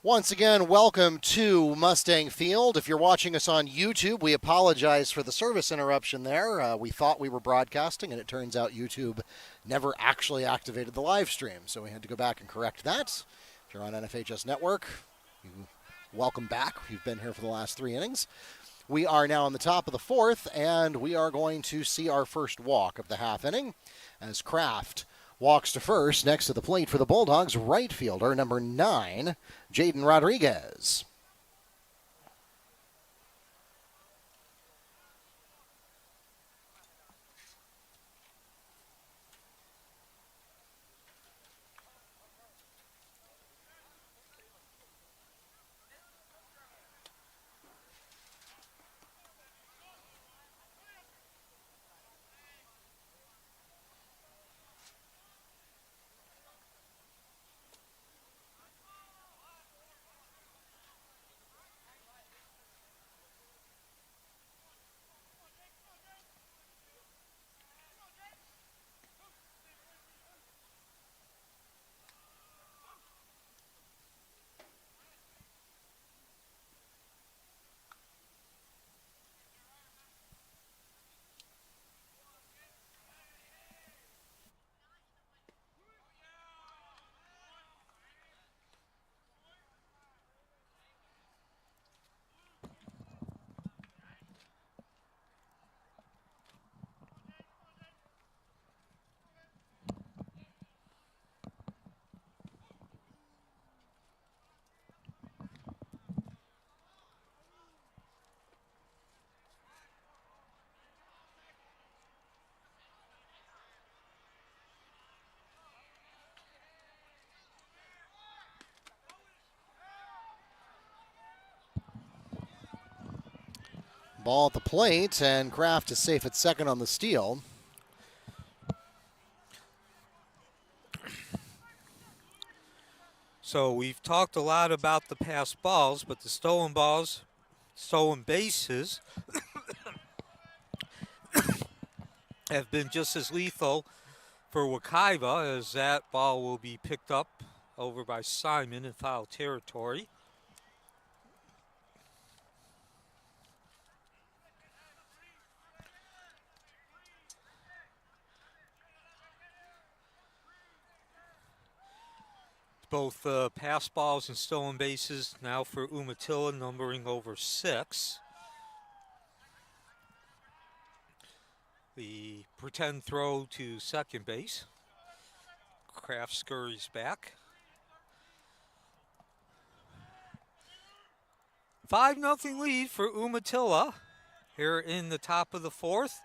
Once again, welcome to Mustang Field. If you're watching us on YouTube, we apologize for the service interruption there. We thought we were broadcasting, and it turns out YouTube never actually activated the live stream, so we had to go back and correct that. If you're on NFHS Network, welcome back. You've been here for the last 3 innings. We are now in the top of the 4th, and we are going to see our first walk of the half inning as Kraft walks to first. Next to the plate for the Bulldogs, right fielder number 9, Jaden Rodriguez. Ball at the plate, and Kraft is safe at second on the steal. So we've talked a lot about the passed balls, but the stolen bases have been just as lethal for Wekiva, as that ball will be picked up over by Simon in foul territory. Both pass balls and stolen bases now for Umatilla, numbering over 6. The pretend throw to second base. Kraft scurries back. 5-0 lead for Umatilla here in the top of the 4th.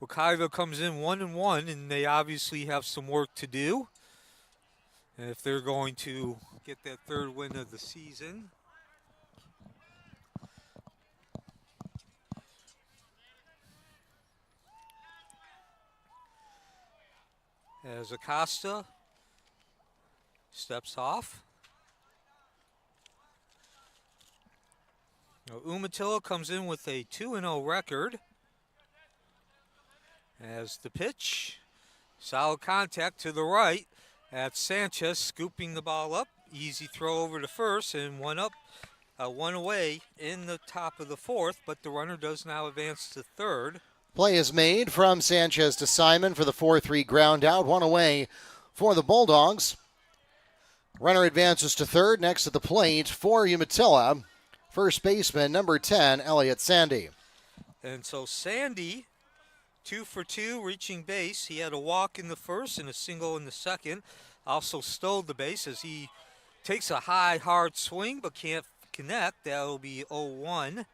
Wekiva comes in 1-1, and they obviously have some work to do. And if they're going to get that 3rd win of the season. As Acosta steps off. Now, Umatilla comes in with a 2-0 record. As the pitch, solid contact to the right. That's Sanchez scooping the ball up. Easy throw over to first, and one away in the top of the 4th, but the runner does now advance to third. Play is made from Sanchez to Simon for the 4-3 ground out. One away for the Bulldogs. Runner advances to third. Next to the plate for Umatilla, first baseman number 10, Elliott Sandy. And so Sandy, 2 for 2, reaching base. He had a walk in the first and a single in the second. Also stole the base as he takes a high, hard swing but can't connect. That will be 0-1.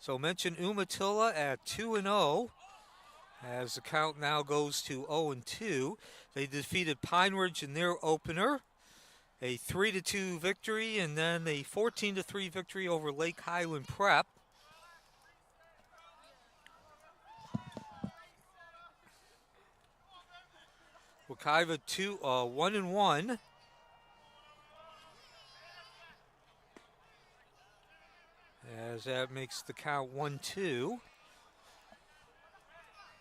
So mention Umatilla at 2-0 as the count now goes to 0-2. They defeated Pine Ridge in their opener. A 3-2 victory, and then a 14-3 victory over Lake Highland Prep. Wekiva 1-1. as that makes the count 1-2.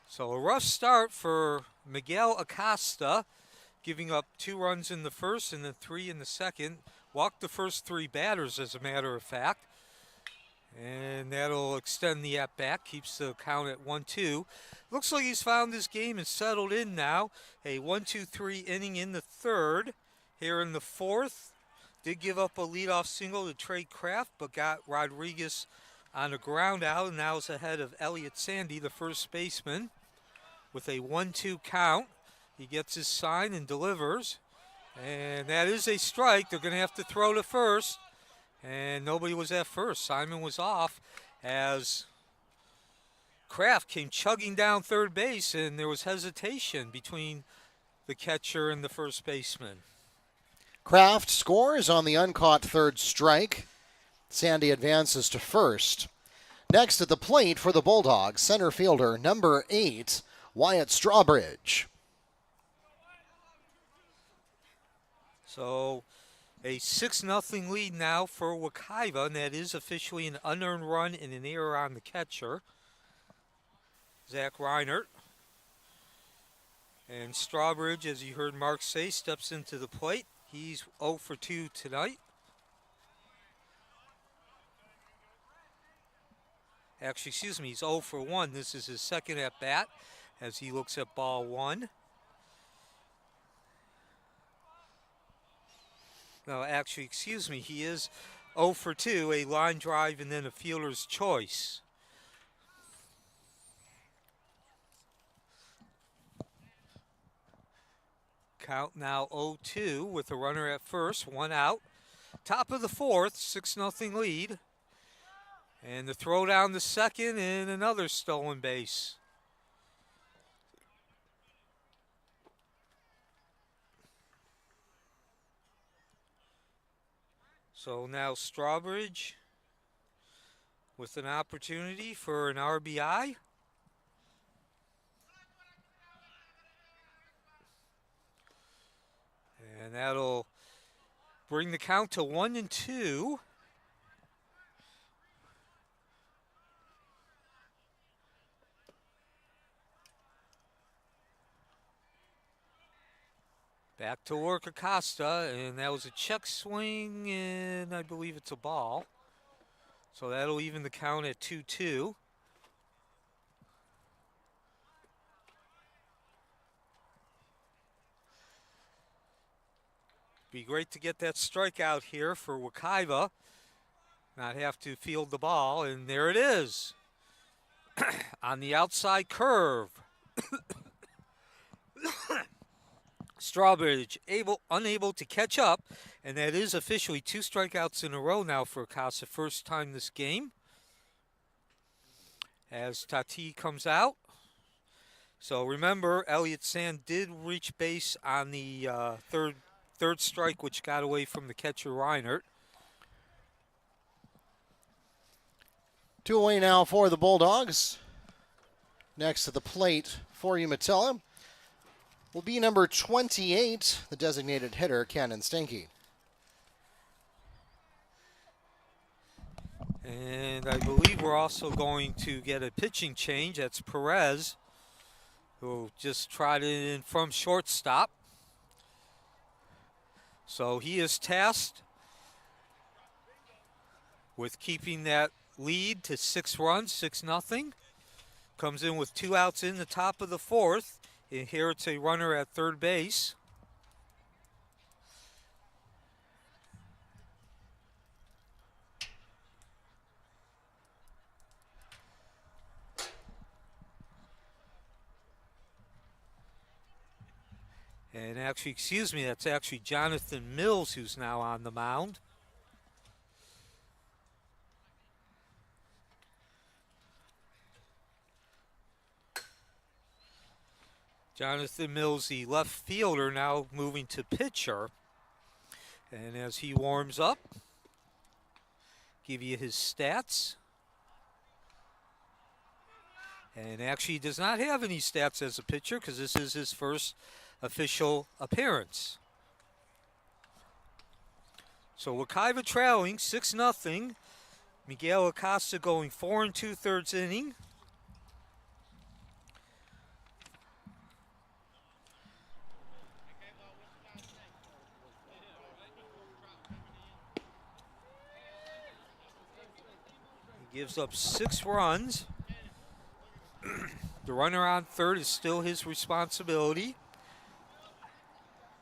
So a rough start for Miguel Acosta, giving up 2 runs in the first and then 3 in the second. Walked the first 3 batters, as a matter of fact. And that'll extend the at-bat, keeps the count at 1-2. Looks like he's found his game and settled in now. A 1-2-3 inning in the third. Here in the fourth, did give up a leadoff single to Trey Kraft, but got Rodriguez on a ground out, and now is ahead of Elliott Sandy, the first baseman, with a 1-2 count. He gets his sign and delivers, and that is a strike. They're going to have to throw to first, and nobody was at first. Simon was off as Kraft came chugging down third base, and there was hesitation between the catcher and the first baseman. Kraft scores on the uncaught third strike. Sandy advances to first. Next at the plate for the Bulldogs, center fielder number 8, Wyatt Strawbridge. So a 6-0 lead now for Wekiva, and that is officially an unearned run and an error on the catcher, Zach Reinert. And Strawbridge, as you heard Mark say, steps into the plate. He's 0 for 2 tonight. Actually, excuse me, he's 0 for 1. This is his second at bat as he looks at ball 1. No, actually, excuse me, he is 0 for 2, a line drive and then a fielder's choice. Count now 0-2 with a runner at first, 1 out. Top of the fourth, 6-0 lead. And the throw down to second and another stolen base. So now Strawbridge with an opportunity for an RBI. And that'll bring the count to 1-2. Back to work Acosta, and that was a check swing, and I believe it's a ball. So that'll even the count at 2-2. Be great to get that strikeout here for Wekiva. Not have to field the ball, and there it is. On the outside curve. Strawbridge unable to catch up, and that is officially 2 strikeouts in a row now for Acosta. First time this game. As Tati comes out. So remember, Elliott Sand did reach base on the third strike, which got away from the catcher Reinert. 2 away now for the Bulldogs. Next to the plate for Umatilla will be number 28, the designated hitter, Cannon Stanky. And I believe we're also going to get a pitching change. That's Perez, who just trotted in from shortstop. So he is tasked with keeping that lead to 6 runs, 6-0. Comes in with 2 outs in the top of the fourth. Inherits a runner at third base. And actually, excuse me, that's actually Jonathan Mills who's now on the mound. Jonathan Mills, the left fielder, now moving to pitcher. And as he warms up, give you his stats. And actually does not have any stats as a pitcher because this is his first official appearance. So Wekiva trailing 6-0 Miguel Acosta going 4 2/3 inning. He gives up 6 runs. The runner on third is still his responsibility.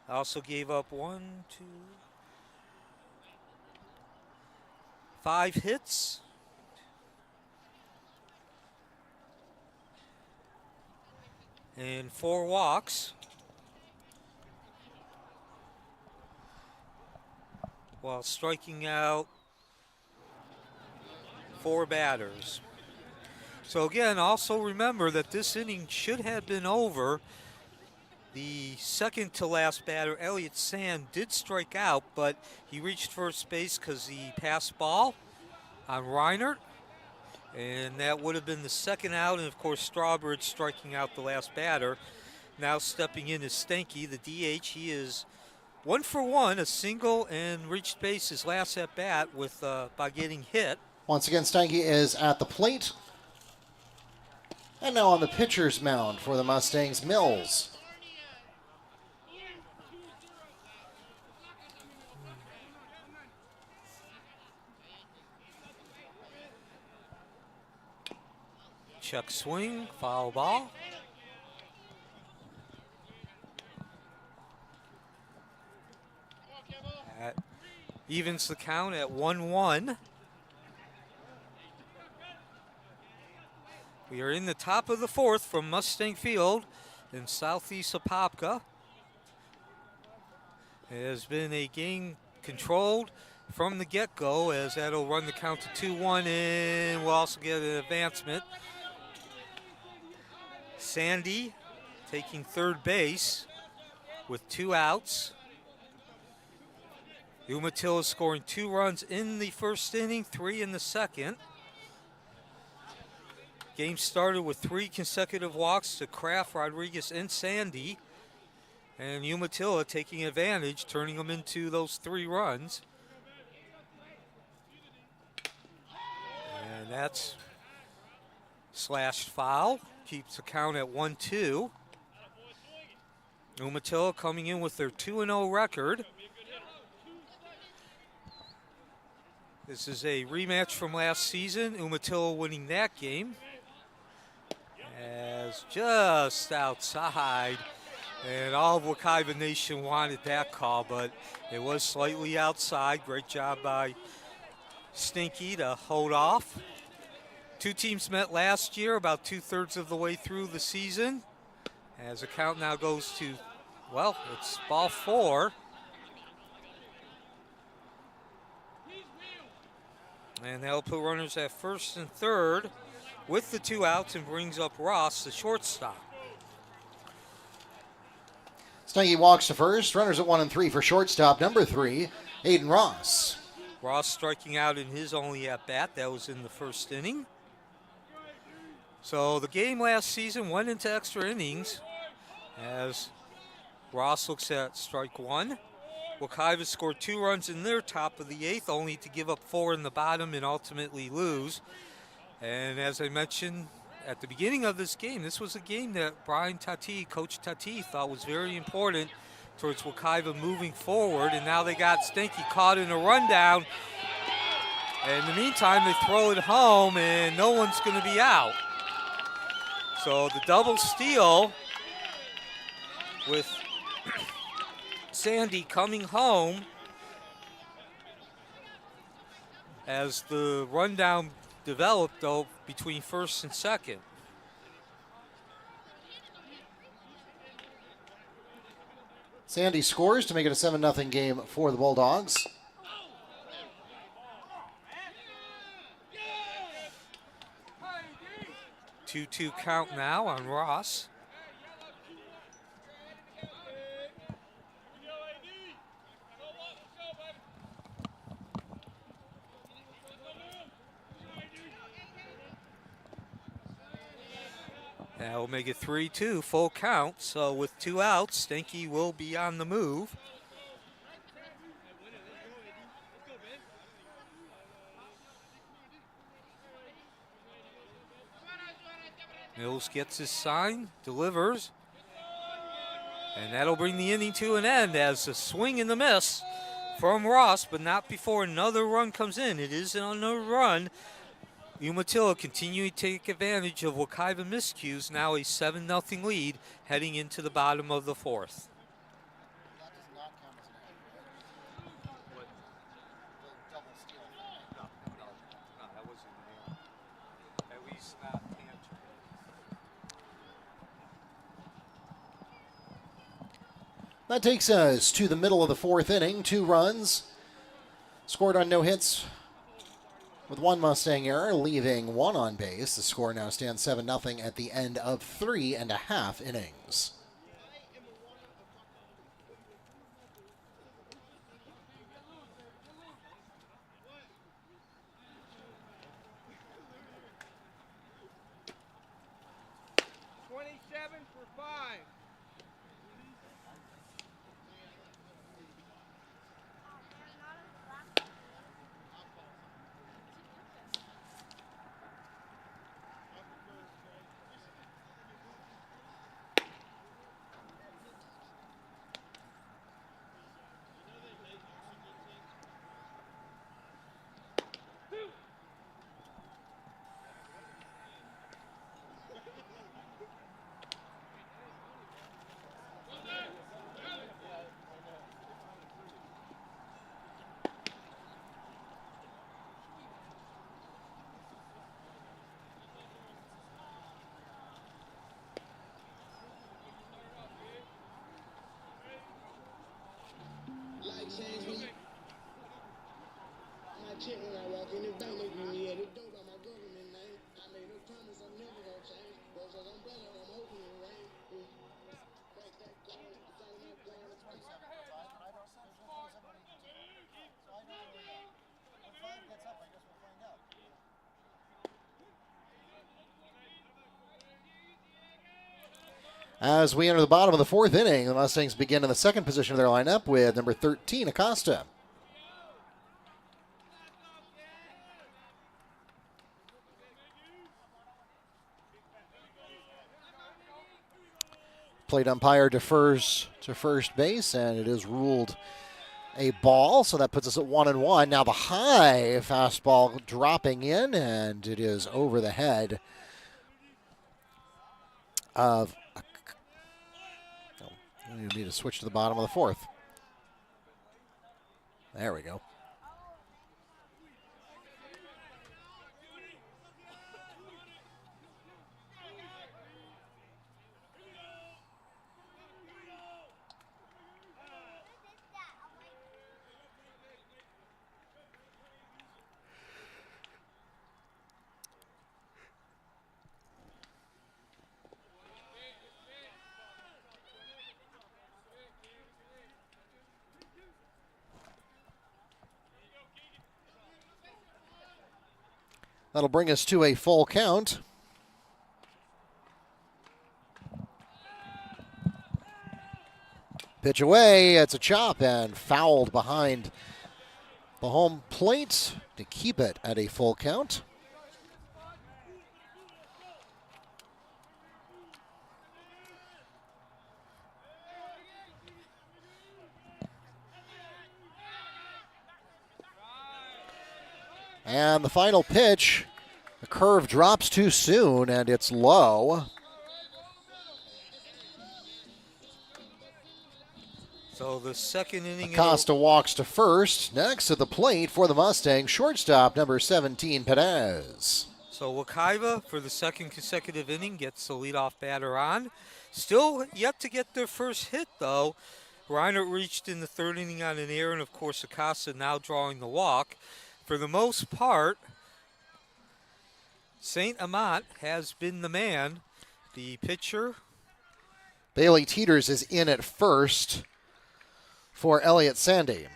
Also gave up 5 hits. And 4 walks. While striking out 4 batters. So again, also remember that this inning should have been over. The second to last batter, Elliott Sand, did strike out, but he reached first base because he passed ball on Reinert. And that would have been the second out, and of course Strawbridge striking out the last batter. Now stepping in is Stanky, the DH. He is 1 for 1, a single, and reached base his last at bat with by getting hit. Once again, Stanky is at the plate. And now on the pitcher's mound for the Mustangs, Mills. Check swing, foul ball. That evens the count at 1-1. We are in the top of the fourth from Mustang Field in southeast Apopka. It has been a game controlled from the get-go, as that'll run the count to 2-1, and we'll also get an advancement. Sandy taking third base with 2 outs. Umatilla scoring 2 runs in the first inning, 3 in the second. Game started with 3 consecutive walks to Kraft, Rodriguez, and Sandy. And Umatilla taking advantage, turning them into those 3 runs. And that's slashed foul. Keeps the count at 1-2. Umatilla coming in with their 2-0 record. This is a rematch from last season. Umatilla winning that game. As just outside. And all of Wekiva Nation wanted that call, but it was slightly outside. Great job by Stinky to hold off. 2 teams met last year, about 2/3 of the way through the season. As the count now goes to, well, it's ball 4. And they'll put runners at first and third with the 2 outs and brings up Ross, the shortstop. Stanky walks to first. Runners at 1 and 3 for shortstop, number 3, Aiden Ross. Ross striking out in his only at-bat. That was in the first inning. So the game last season went into extra innings as Ross looks at strike 1. Wekiva scored 2 runs in their top of the 8th, only to give up 4 in the bottom and ultimately lose. And as I mentioned at the beginning of this game, this was a game that Brian Tati, Coach Tati, thought was very important towards Wekiva moving forward. And now they got Stinky caught in a rundown. And in the meantime, they throw it home and no one's going to be out. So the double steal with Sandy coming home as the rundown developed, though, between first and second. Sandy scores to make it a 7-0 game for the Bulldogs. Two count now on Ross. That will make it 3-2, full count. So with 2 outs, Stinky will be on the move. Mills gets his sign, delivers, and that'll bring the inning to an end as a swing and a miss from Ross, but not before another run comes in. It is another run. Umatilla continuing to take advantage of Wekiva miscues, now a 7-0 lead heading into the bottom of the fourth. That takes us to the middle of the fourth inning. 2 runs scored on no hits with 1 Mustang error, leaving 1 on base. The score now stands 7-0 at the end of 3.5 innings. As we enter the bottom of the fourth inning, the Mustangs begin in the second position of their lineup with number 13, Acosta. Plate umpire defers to first base, and it is ruled a ball, so that puts us at 1-1. Now the high fastball dropping in, and it is over the head of... You need to switch to the bottom of the fourth. There we go. That'll bring us to a full count. Pitch away, it's a chop and fouled behind the home plate to keep it at a full count. And the final pitch, the curve drops too soon, and it's low. So the second inning... Acosta walks to first. Next to the plate for the Mustangs, shortstop number 17, Perez. So Wekiva, for the second consecutive inning, gets the leadoff batter on. Still yet to get their first hit, though. Reinert reached in the third inning on an error, and of course Acosta now drawing the walk. For the most part, St. Amant has been the man. The pitcher, Bailey Teeters, is in at first for Elliott Sandy.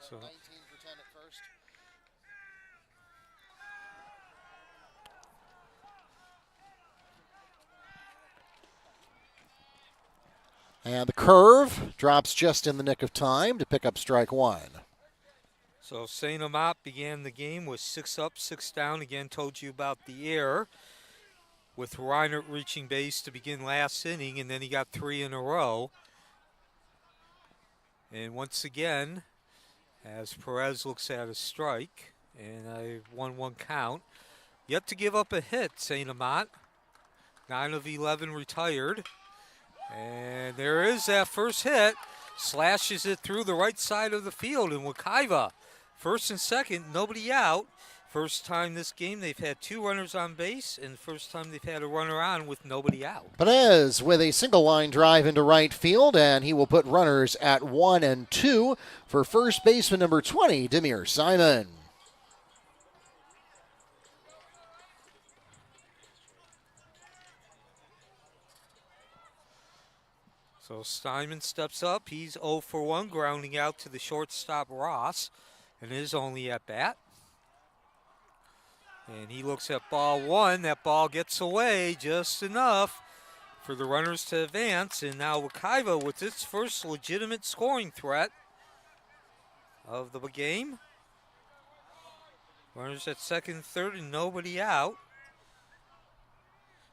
So 19 for 10 at first. And the curve drops just in the nick of time to pick up strike 1. So St. Amat began the game with 6 up, 6 down. Again, told you about the error with Reinert reaching base to begin last inning, and then he got 3 in a row. And once again, as Perez looks at a strike, and a 1-1 count, yet to give up a hit, St. Amat. 9 of 11 retired. And there is that first hit. Slashes it through the right side of the field, and Wekiva, first and second, nobody out. First time this game they've had 2 runners on base, and first time they've had a runner on with nobody out. Perez with a single line drive into right field, and he will put runners at 1 and 2 for first baseman number 20, Demir Simon. So Simon steps up. He's 0 for 1, grounding out to the shortstop Ross, and his only at bat. And he looks at ball 1. That ball gets away just enough for the runners to advance. And now Wekiva with its first legitimate scoring threat of the game. Runners at second and third and nobody out.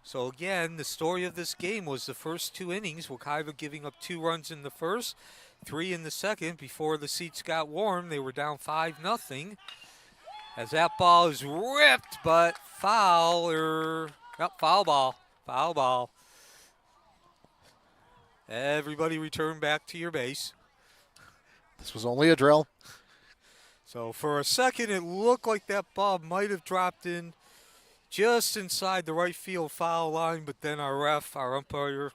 So again, the story of this game was the first 2 innings, Wekiva giving up 2 runs in the first, 3 in the second. Before the seats got warm, they were down 5-0. As that ball is ripped, but foul ball. Everybody return back to your base. This was only a drill. So for a second, it looked like that ball might have dropped in just inside the right field foul line, but then our umpire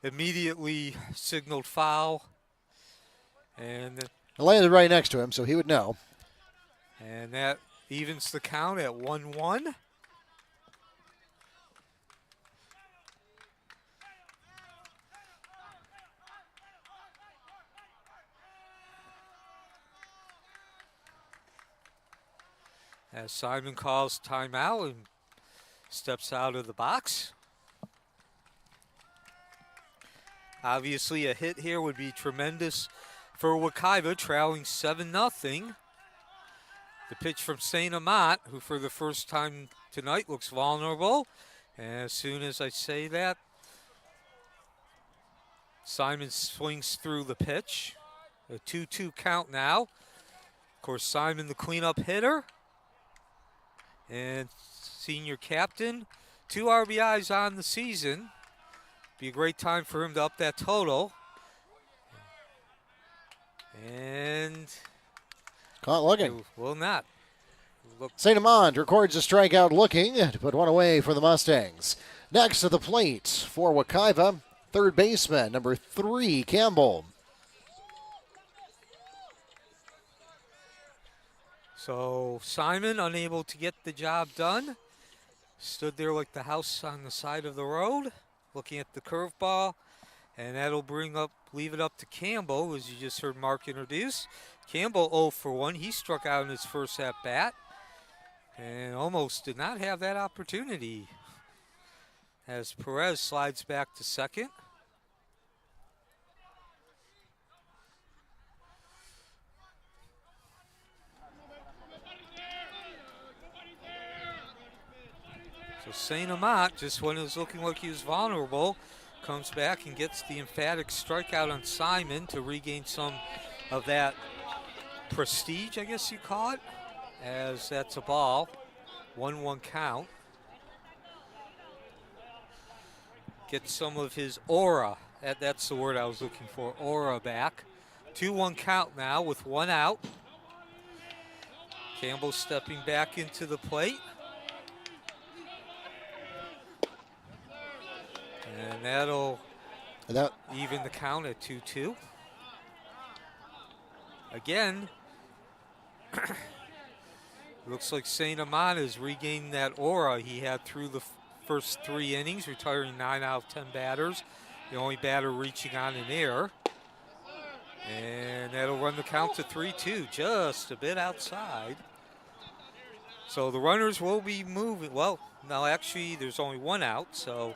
immediately signaled foul. And It landed right next to him, so he would know. And that evens the count at 1-1. As Simon calls timeout and steps out of the box. Obviously, a hit here would be tremendous for Wekiva, trailing 7-0. The pitch from St. Amat, who for the first time tonight looks vulnerable. And as soon as I say that, Simon swings through the pitch. A 2-2 count now. Of course, Simon the cleanup hitter. And senior captain. 2 RBIs on the season. Be a great time for him to up that total. And Caught looking. Will not. St. Amand records a strikeout looking to put one away for the Mustangs. Next to the plate for Wekiva, third baseman, number 3, Campbell. So Simon unable to get the job done. Stood there like the house on the side of the road, looking at the curveball. And that'll leave it up to Campbell, as you just heard Mark introduce. Campbell 0 for 1. He struck out in his first at-bat and almost did not have that opportunity as Perez slides back to second. So St. Amat, just when it was looking like he was vulnerable, comes back and gets the emphatic strikeout on Simon to regain some of that prestige, I guess you call it, as that's a ball. 1-1 count. Get some of his aura, that's the word I was looking for, aura back. 2-1 count now with 1 out. Campbell stepping back into the plate. And that'll even the count at 2-2. Again, looks like St. Amand has regained that aura he had through the first 3 innings, retiring 9 out of 10 batters. The only batter reaching on an error. And that'll run the count to 3-2, just a bit outside. So the runners will be moving. Well, no, actually, there's only 1 out, so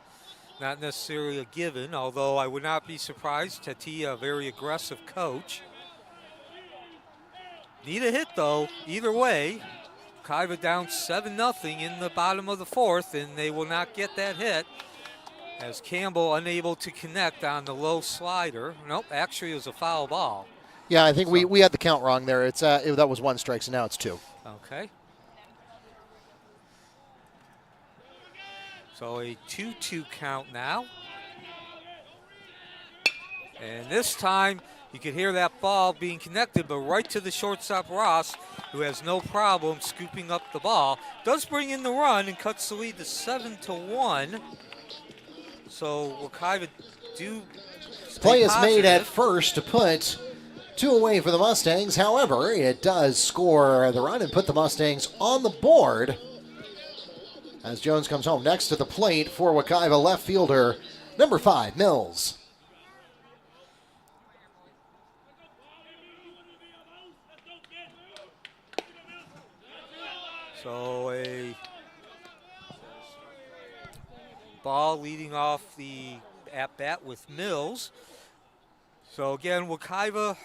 not necessarily a given, although I would not be surprised. Tatia, a very aggressive coach. Need a hit, though, either way. Wekiva down 7-0 in the bottom of the fourth, and they will not get that hit as Campbell unable to connect on the low slider. Nope, actually it was a foul ball. Yeah, I think we had the count wrong there. That was 1 strike, so now it's 2. Okay. So a 2-2 count now. And this time, you could hear that ball being connected, but right to the shortstop Ross, who has no problem scooping up the ball. Does bring in the run and cuts the lead to 7-1. So Wekiva do Play is positive. made at first to put 2 away for the Mustangs. However, it does score the run and put the Mustangs on the board as Jones comes home. Next to the plate for Wekiva, left fielder number 5, Mills. So a ball leading off the at-bat with Mills. So again, Wekiva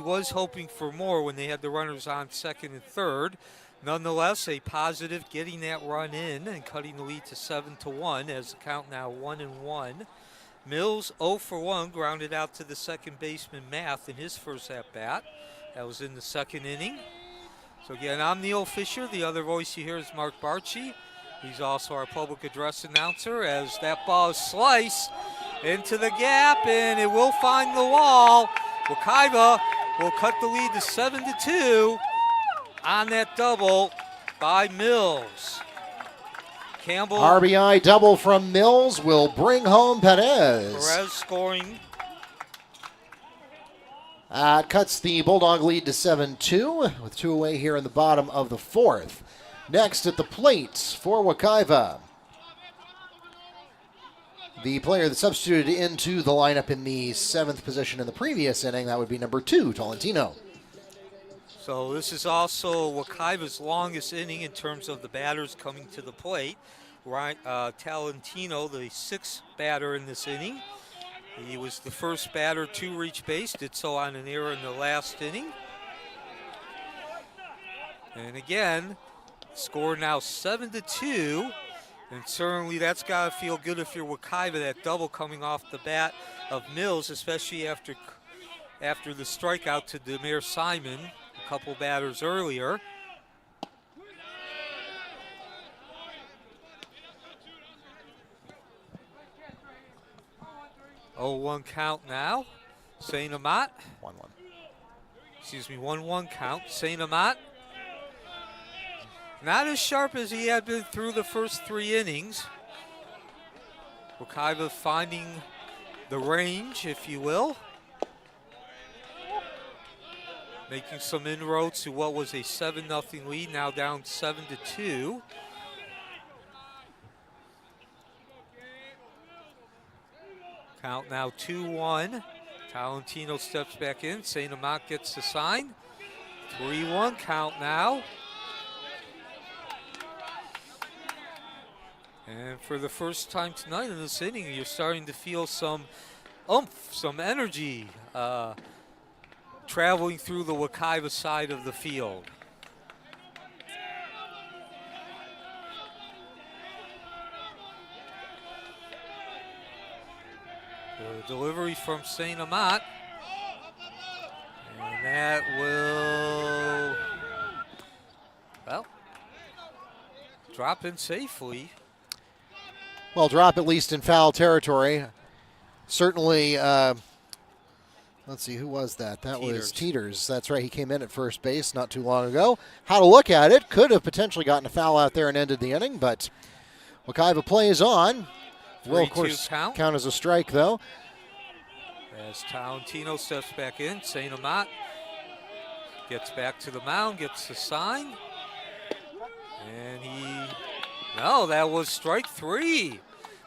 was hoping for more when they had the runners on second and third. Nonetheless, a positive getting that run in and cutting the lead to 7-1 as the count now 1-1. Mills 0 for 1, grounded out to the second baseman Math in his first at-bat. That was in the second inning. So again, I'm Neil Fisher. The other voice you hear is Mark Barchi. He's also our public address announcer as that ball is sliced into the gap, and it will find the wall. Wekiva will cut the lead to 7-2 on that double by Mills. Campbell. RBI double from Mills will bring home Perez. Perez scoring. Cuts the Bulldog lead to 7-2 with 2 away here in the bottom of the fourth. Next at the plate for Wekiva, the player that substituted into the lineup in the 7th position in the previous inning, that would be number 2, Tolentino. So this is also Wekiva's longest inning in terms of the batters coming to the plate. Right, Tolentino, the 6th batter in this inning. He was the first batter to reach base, did so on an error in the last inning. And again, score now 7-2, and certainly that's got to feel good if you're Wekiva, that double coming off the bat of Mills, especially after the strikeout to Demir Simon a couple batters earlier. Oh, 1 count now. Saint Amat. 1-1. Excuse me, 1-1 count. Saint Amat. Not as sharp as he had been through the first 3 innings. Wekiva finding the range, if you will. Making some inroads to what was a 7-0 lead, now down 7-2. Count now 2-1. Tolentino steps back in. Saint Amat gets the sign. 3-1 count now. And for the first time tonight in this inning, you're starting to feel some oomph, some energy traveling through the Wekiva side of the field. The delivery from Saint Amat. And that will, well, drop in safely. Well, drop at least in foul territory. Certainly, let's see, who was that? That was Teeters. That's right, he came in at first base not too long ago. Had a look at it. Could have potentially gotten a foul out there and ended the inning, but Wekiva plays on. Will, of course, count as a strike, though. As Tolentino steps back in, Saint Amat gets back to the mound, gets the sign. And no, that was strike 3.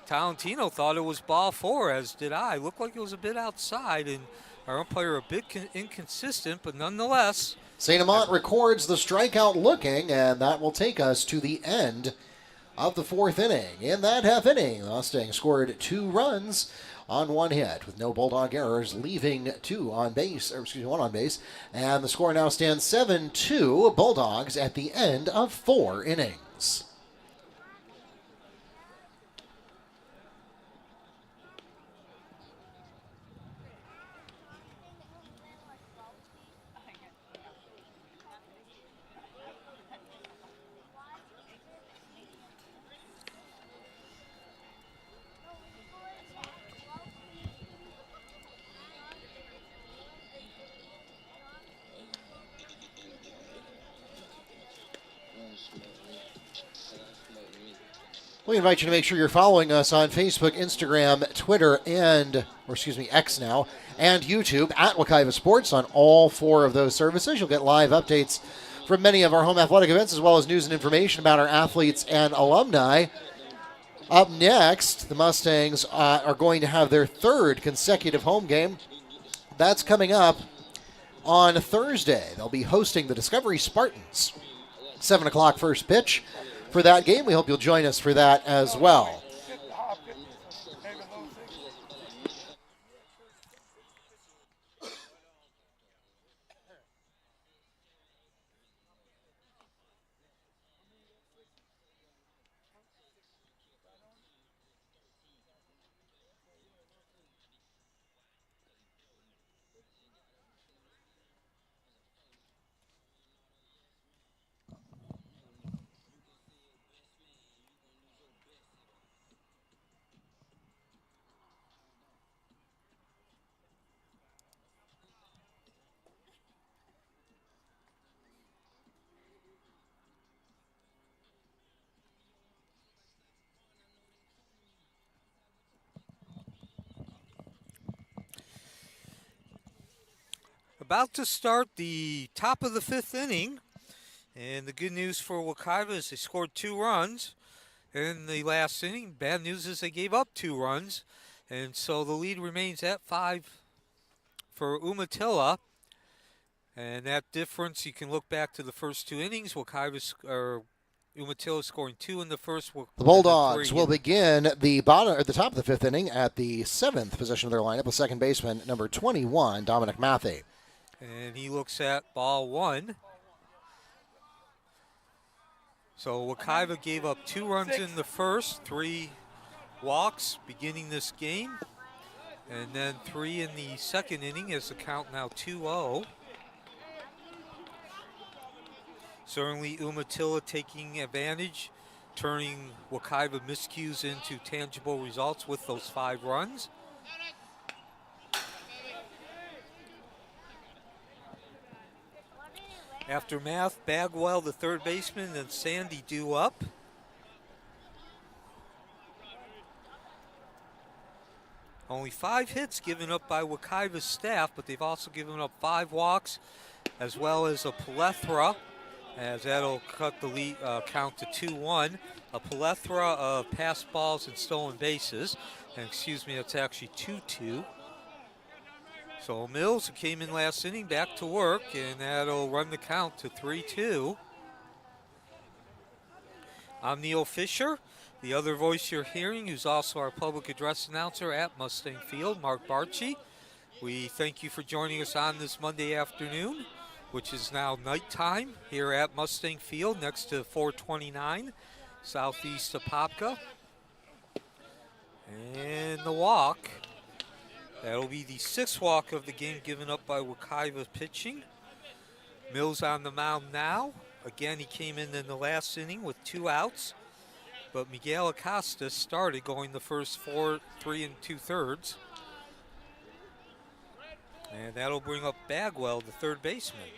Tolentino thought it was ball 4, as did I. Looked like it was a bit outside, and our umpire a bit inconsistent, but nonetheless. Saint Amat records the strikeout looking, and that will take us to the end of the 4th inning. In that half inning, the Mustangs scored 2 runs on one hit with no Bulldog errors, leaving one on base. And the score now stands 7-2 Bulldogs at the end of 4 innings. We invite you to make sure you're following us on Facebook, Instagram, Twitter, X now, and YouTube at Wekiva Sports on all 4 of those services. You'll get live updates from many of our home athletic events, as well as news and information about our athletes and alumni. Up next, the Mustangs are going to have their 3rd consecutive home game. That's coming up on Thursday. They'll be hosting the Discovery Spartans. 7 o'clock first pitch for that game. We hope you'll join us for that as well. About to start the top of the 5th inning. And the good news for Wekiva is they scored 2 runs in the last inning. Bad news is they gave up 2 runs. And so the lead remains at 5 for Umatilla. And that difference, you can look back to the first 2 innings. Umatilla scoring 2 in the first. The Bulldogs will begin the top of the 5th inning at the 7th position of their lineup with second baseman number 21, Dominic Matthey. And he looks at ball 1. So Wekiva gave up 2 runs in the first, 3 walks beginning this game, and then 3 in the second inning as the count now 2-0. Certainly Umatilla taking advantage, turning Wekiva miscues into tangible results with those 5 runs. After Math, Bagwell, the third baseman, and Sandy due up. Only 5 hits given up by Wekiva's staff, but they've also given up 5 walks, as well as a plethora, as that'll cut the lead, count to 2-1. A plethora of pass balls and stolen bases. And excuse me, that's actually 2-2. So Mills, who came in last inning, back to work, and that'll run the count to 3-2. I'm Neil Fisher. The other voice you're hearing, who's also our public address announcer at Mustang Field, Mark Barchi. We thank you for joining us on this Monday afternoon, which is now nighttime here at Mustang Field next to 429 southeast of Popka. And the walk. That'll be the 6th walk of the game given up by Wekiva pitching. Mills on the mound now. Again, he came in the last inning with 2 outs. But Miguel Acosta started going the first 3 2/3. And that'll bring up Bagwell, the third baseman.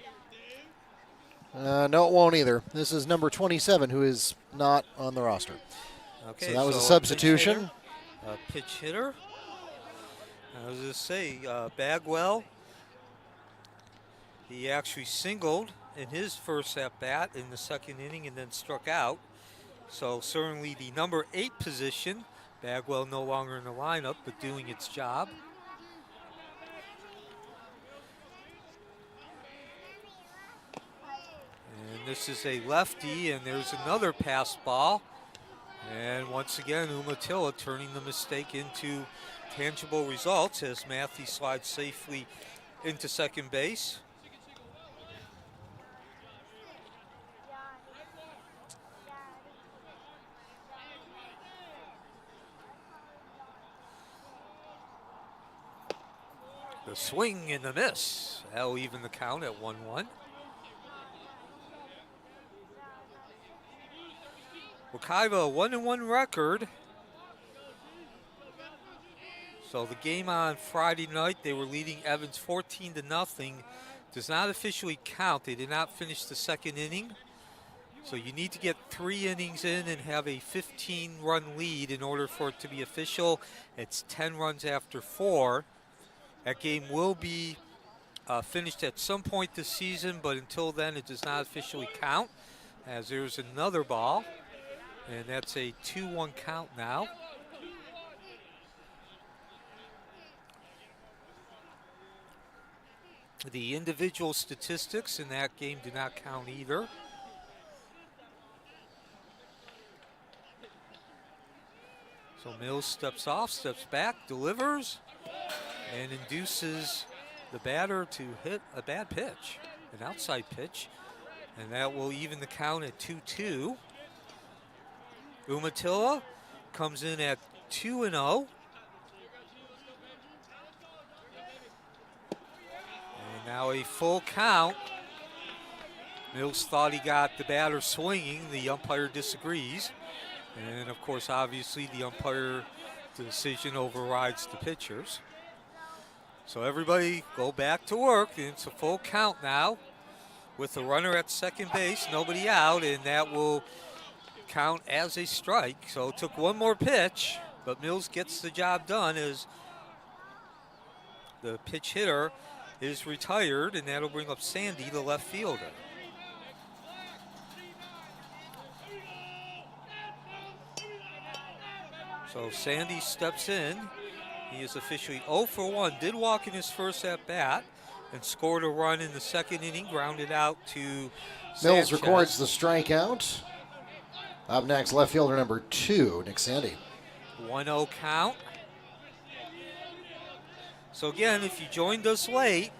No, it won't either. This is number 27, who is not on the roster. Okay, so that was a substitution. Pitch hitter. I was going to say, Bagwell, he actually singled in his first at-bat in the second inning and then struck out. So certainly the number 8 position, Bagwell no longer in the lineup, but doing its job. And this is a lefty, and there's another pass ball. And once again, Umatilla turning the mistake into tangible results as Matthew slides safely into second base. The swing and the miss. That'll even the count at 1-1. Wekiva, a 1-1 record. So the game on Friday night, they were leading Evans 14-0. Does not officially count. They did not finish the second inning. So you need to get 3 innings in and have a 15-run lead in order for it to be official. It's 10 runs after 4. That game will be finished at some point this season, but until then it does not officially count, as there's another ball, and that's a 2-1 count now. The individual statistics in that game do not count either. So Mills steps off, steps back, delivers, and induces the batter to hit a bad pitch, an outside pitch, and that will even the count at 2-2. Umatilla comes in at 2-0. And now a full count. Mills thought he got the batter swinging. The umpire disagrees. And of course, obviously, the umpire decision overrides the pitchers. So everybody go back to work. It's a full count now with the runner at second base, nobody out, and that will count as a strike. So it took one more pitch, but Mills gets the job done as the pitch hitter is retired, and that'll bring up Sandy, the left fielder. So Sandy steps in. He is officially 0 for 1. Did walk in his first at bat and scored a run in the second inning, grounded out to Mills Sanchez. records the strikeout. Up next, left fielder number 2, Nick Sandy. 1-0 count. So again, if you joined us late,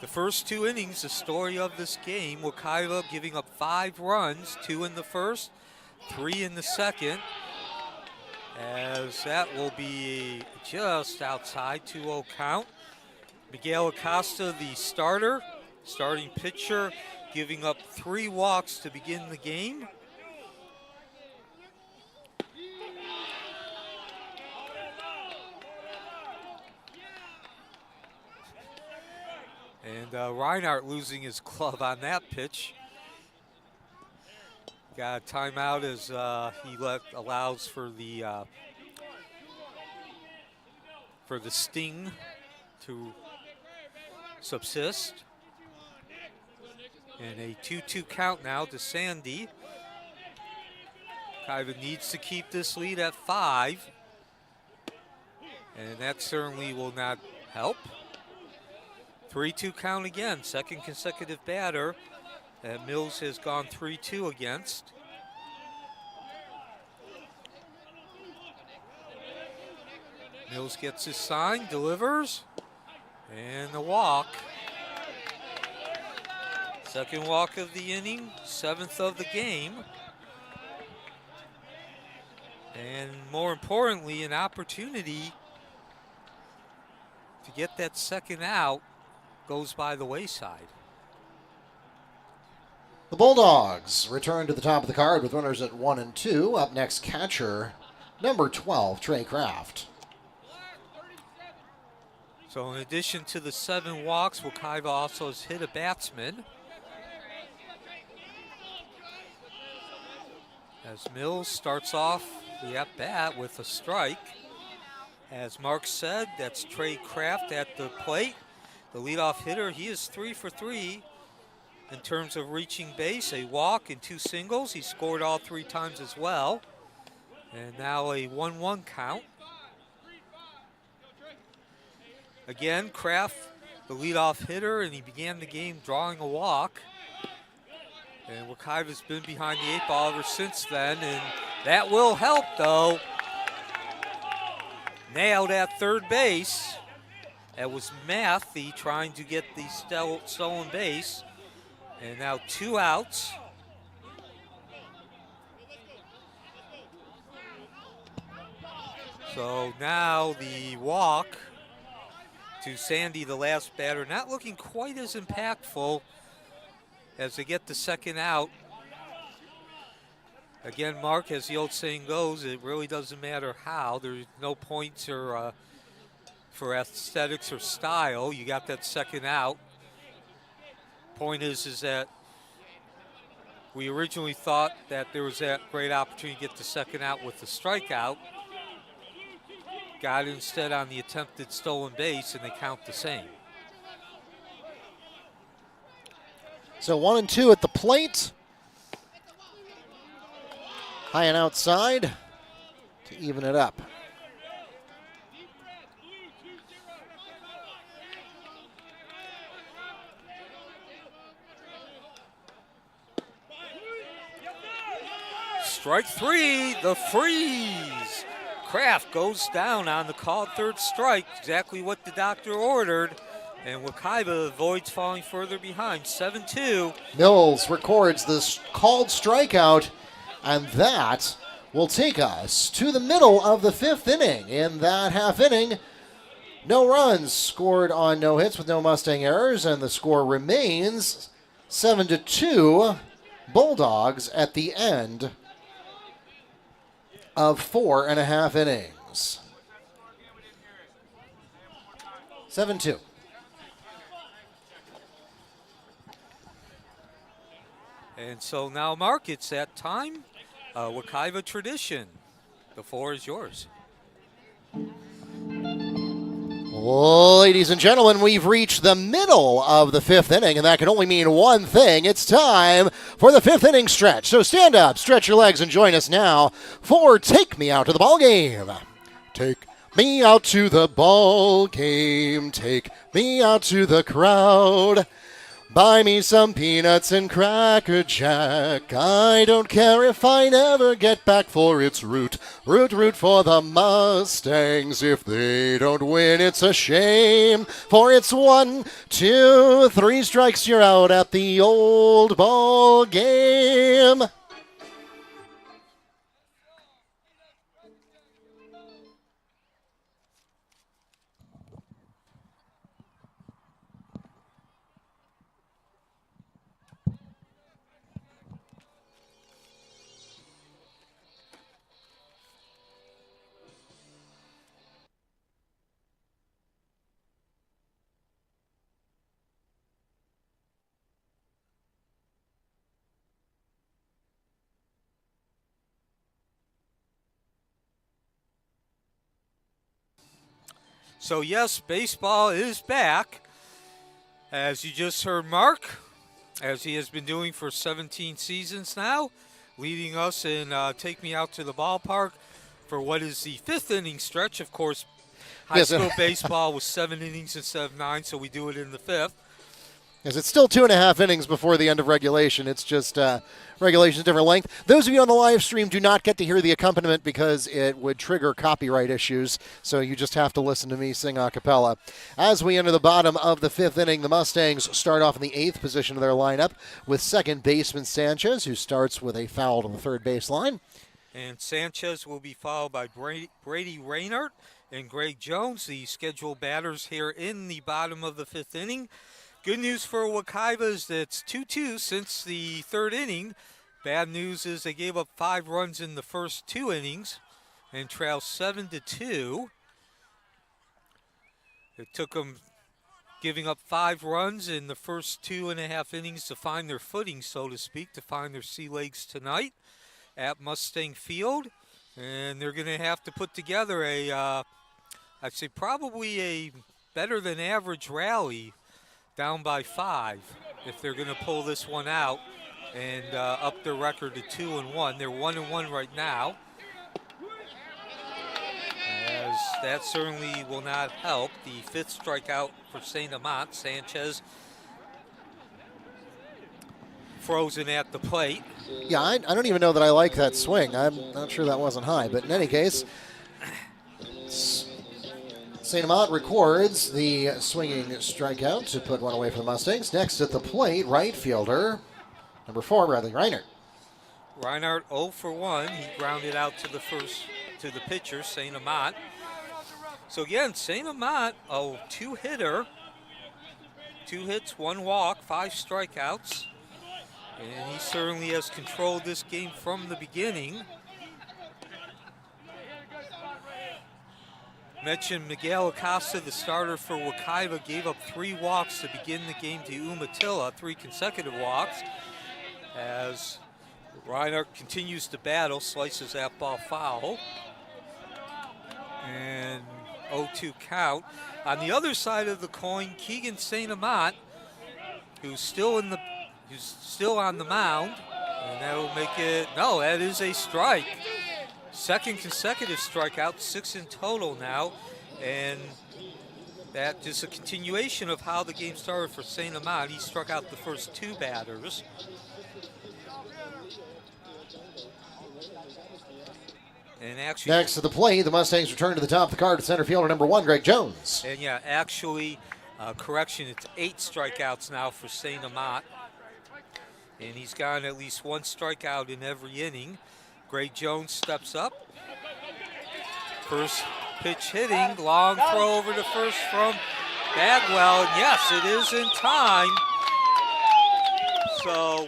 the first 2 innings, the story of this game, Wekiva giving up 5 runs, 2 in the first, 3 in the second, as that will be just outside, 2-0 count. Miguel Acosta, the starting pitcher, giving up 3 walks to begin the game. And Reinhardt losing his glove on that pitch. Got a timeout as he allows for the sting to subsist. And a 2-2 count now to Sandy. Wekiva needs to keep this lead at 5. And that certainly will not help. 3-2 count again, second consecutive batter that Mills has gone 3-2 against. Mills gets his sign, delivers, and the walk. Second walk of the inning, 7th of the game. And more importantly, an opportunity to get that second out goes by the wayside. The Bulldogs return to the top of the card with runners at 1 and 2. Up next, catcher number 12, Trey Kraft. So in addition to the 7 walks, Wekiva also has hit a batsman. As Mills starts off the at-bat with a strike. As Mark said, that's Trey Kraft at the plate. The leadoff hitter, he is 3 for 3 in terms of reaching base, a walk and 2 singles. He scored all 3 times as well. And now a 1-1 count. Again, Kraft, the leadoff hitter, and he began the game drawing a walk. And Wekiva's been behind the 8 ball ever since then, and That will help, though. Nailed at third base. That was Matthew trying to get the stolen base. And now 2 outs. So now the walk to Sandy, the last batter, not looking quite as impactful as they get the second out. Again, Mark, as the old saying goes, it really doesn't matter how. There's no points or for aesthetics or style. You got that second out. Point is that we originally thought that there was that great opportunity to get the second out with the strikeout. Got instead on the attempted stolen base, and they count the same. So 1-2 at the plate. High and outside to even it up. Strike 3, the freeze. Kraft goes down on the called third strike, exactly what the doctor ordered. And Wekiva avoids falling further behind, 7-2. Mills records this called strikeout, and that will take us to the middle of the 5th inning. In that half inning, no runs scored on no hits with no Mustang errors, and the score remains 7-2 Bulldogs at the end of 4.5 innings. 7-2. And so now, Mark, it's that time. Wekiva tradition. The floor is yours. Ladies and gentlemen, we've reached the middle of the 5th inning, and that can only mean one thing. It's time for the 5th inning stretch. So stand up, stretch your legs, and join us now for Take Me Out to the Ball Game. Take me out to the ball game. Take me out to the crowd. Buy me some peanuts and Cracker Jack. I don't care if I never get back, for it's root, root, root for the Mustangs. If they don't win, it's a shame, for it's 1, 2, 3 strikes, you're out at the old ball game. So, yes, baseball is back. As you just heard Mark, as he has been doing for 17 seasons now, leading us in Take Me Out to the Ballpark for what is the 5th inning stretch. Of course, high school baseball was 7 innings instead of 9, so we do it in the 5th. Yes, it's still 2.5 innings before the end of regulation. It's just regulation's different length. Those of you on the live stream do not get to hear the accompaniment because it would trigger copyright issues, so you just have to listen to me sing a cappella. As we enter the bottom of the 5th inning, the Mustangs start off in the 8th position of their lineup with second baseman Sanchez, who starts with a foul to the third baseline. And Sanchez will be followed by Brady Raynert and Greg Jones, the scheduled batters here in the bottom of the 5th inning. Good news for Wekiva is that it's 2-2 since the 3rd inning. Bad news is they gave up 5 runs in the first 2 innings and trail 7-2. It took them giving up 5 runs in the first 2.5 innings to find their footing, so to speak, to find their sea legs tonight at Mustang Field. And they're going to have to put together I'd say probably a better than average rally down by 5 if they're going to pull this one out and up their record to 2-1. They're 1-1 right now, as that certainly will not help. The 5th strikeout for St. Amant. Sanchez frozen at the plate. Yeah, I don't even know that I like that swing. I'm not sure that wasn't high, but in any case, St. Amant records the swinging strikeout to put one away for the Mustangs. Next at the plate, right fielder, number 4, Bradley Reinert. Reinhardt 0 for 1. He grounded out to the pitcher, St. Amant. So again, St. Amant, a 2-hitter. 2 hits, 1 walk, 5 strikeouts. And he certainly has controlled this game from the beginning. Mentioned Miguel Acosta, the starter for Wekiva, gave up 3 walks to begin the game to Umatilla, 3 consecutive walks. As Reinhardt continues to battle, slices that ball foul. And 0-2 count. On the other side of the coin, Keegan St. Amant, who's still on the mound, and that will make it, no, that is a strike. Second consecutive strikeout, 6 in total now, and that is a continuation of how the game started for St. Amant. He struck out the first 2 batters. And actually, Next to the plate, the Mustangs return to the top of the card to center fielder number 1, Greg Jones. And yeah, actually, correction, it's 8 strikeouts now for St. Amant. And he's gotten at least 1 strikeout in every inning. Greg Jones steps up. First pitch hitting, long throw over to first from Bagwell. And yes, it is in time. So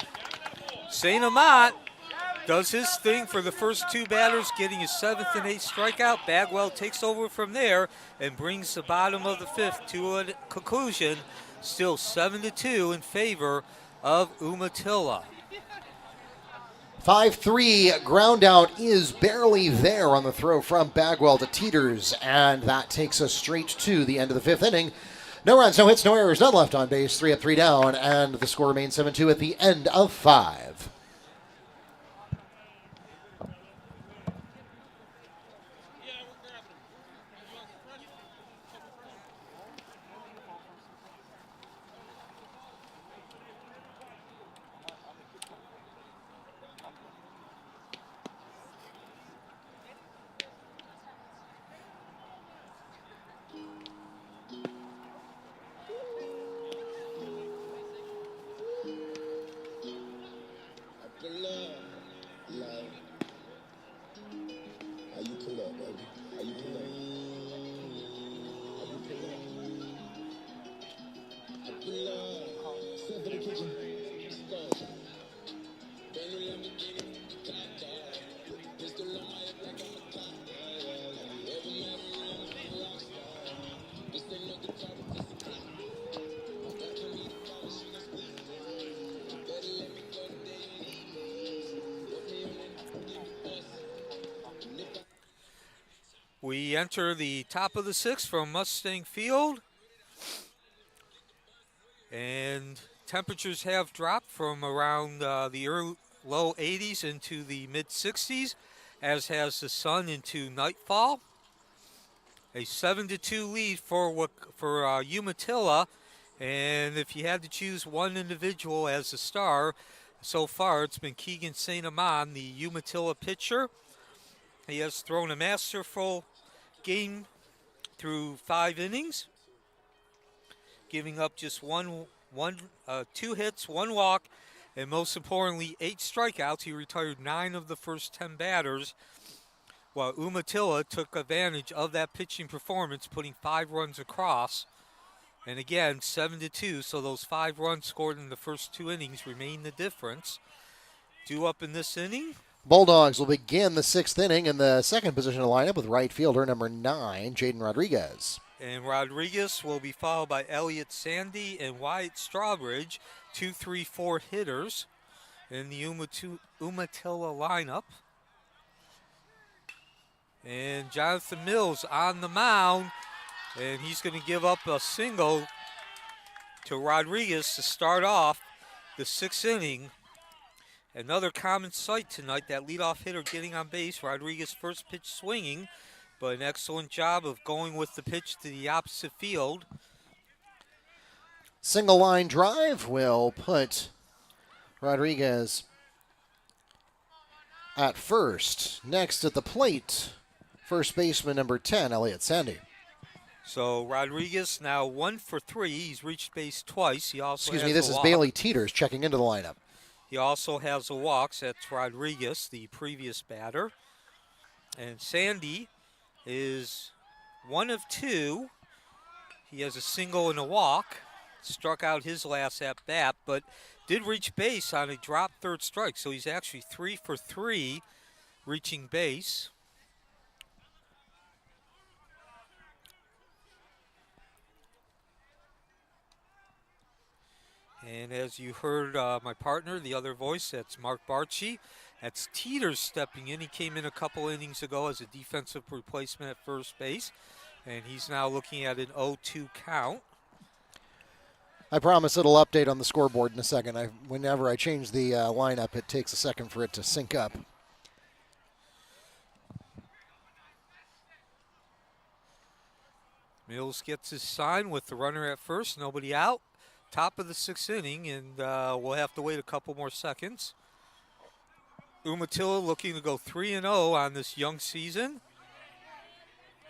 St. Amant does his thing for the first 2 batters, getting his 7th and 8th strikeout. Bagwell takes over from there and brings the bottom of the 5th to a conclusion. Still 7-2 in favor of Umatilla. 5-3 ground out is barely there on the throw from Bagwell to Teeters, and that takes us straight to the end of the 5th inning. No runs, no hits, no errors, none left on base, 3 up, 3 down, and the score remains 7-2 at the end of 5. We enter the top of the 6th from Mustang Field. And temperatures have dropped from around the low 80s into the mid 60s, as has the sun into nightfall. A 7-2 lead for Umatilla. And if you had to choose one individual as a star, so far it's been Keegan St. Amant, the Umatilla pitcher. He has thrown a masterful game through 5 innings, giving up just 2 hits, 1 walk, and most importantly, 8 strikeouts. He retired 9 of the first 10 batters, while Umatilla took advantage of that pitching performance, putting 5 runs across. And again, 7-2, so those 5 runs scored in the first 2 innings remain the difference. Due up in this inning, Bulldogs will begin the 6th inning in the second position of the lineup with right fielder number 9, Jaden Rodriguez. And Rodriguez will be followed by Elliott Sandy and Wyatt Strawbridge, 2-3-4 hitters in the Umatilla lineup. And Jonathan Mills on the mound, and he's going to give up a single to Rodriguez to start off the 6th inning. Another common sight tonight, that leadoff hitter getting on base. Rodriguez first pitch swinging, but an excellent job of going with the pitch to the opposite field. Single line drive will put Rodriguez at first. Next at the plate, first baseman number 10, Elliott Sandy. So Rodriguez now 1 for 3. He's reached base twice. He also Excuse has me, this a is walk. Bailey Teeters checking into the lineup. He also has a walk. That's Rodriguez, the previous batter. And Sandy is 1 of 2. He has a single and a walk. Struck out his last at bat, but did reach base on a drop third strike. So he's actually 3 for 3 reaching base. And as you heard my partner, the other voice, that's Mark Barchi. That's Teeters stepping in. He came in a couple innings ago as a defensive replacement at first base. And he's now looking at an 0-2 count. I promise it'll update on the scoreboard in a second. Whenever I change the lineup, it takes a second for it to sync up. Mills gets his sign with the runner at first, nobody out. Top of the 6th inning, and we'll have to wait a couple more seconds. Umatilla looking to go 3-0 on this young season.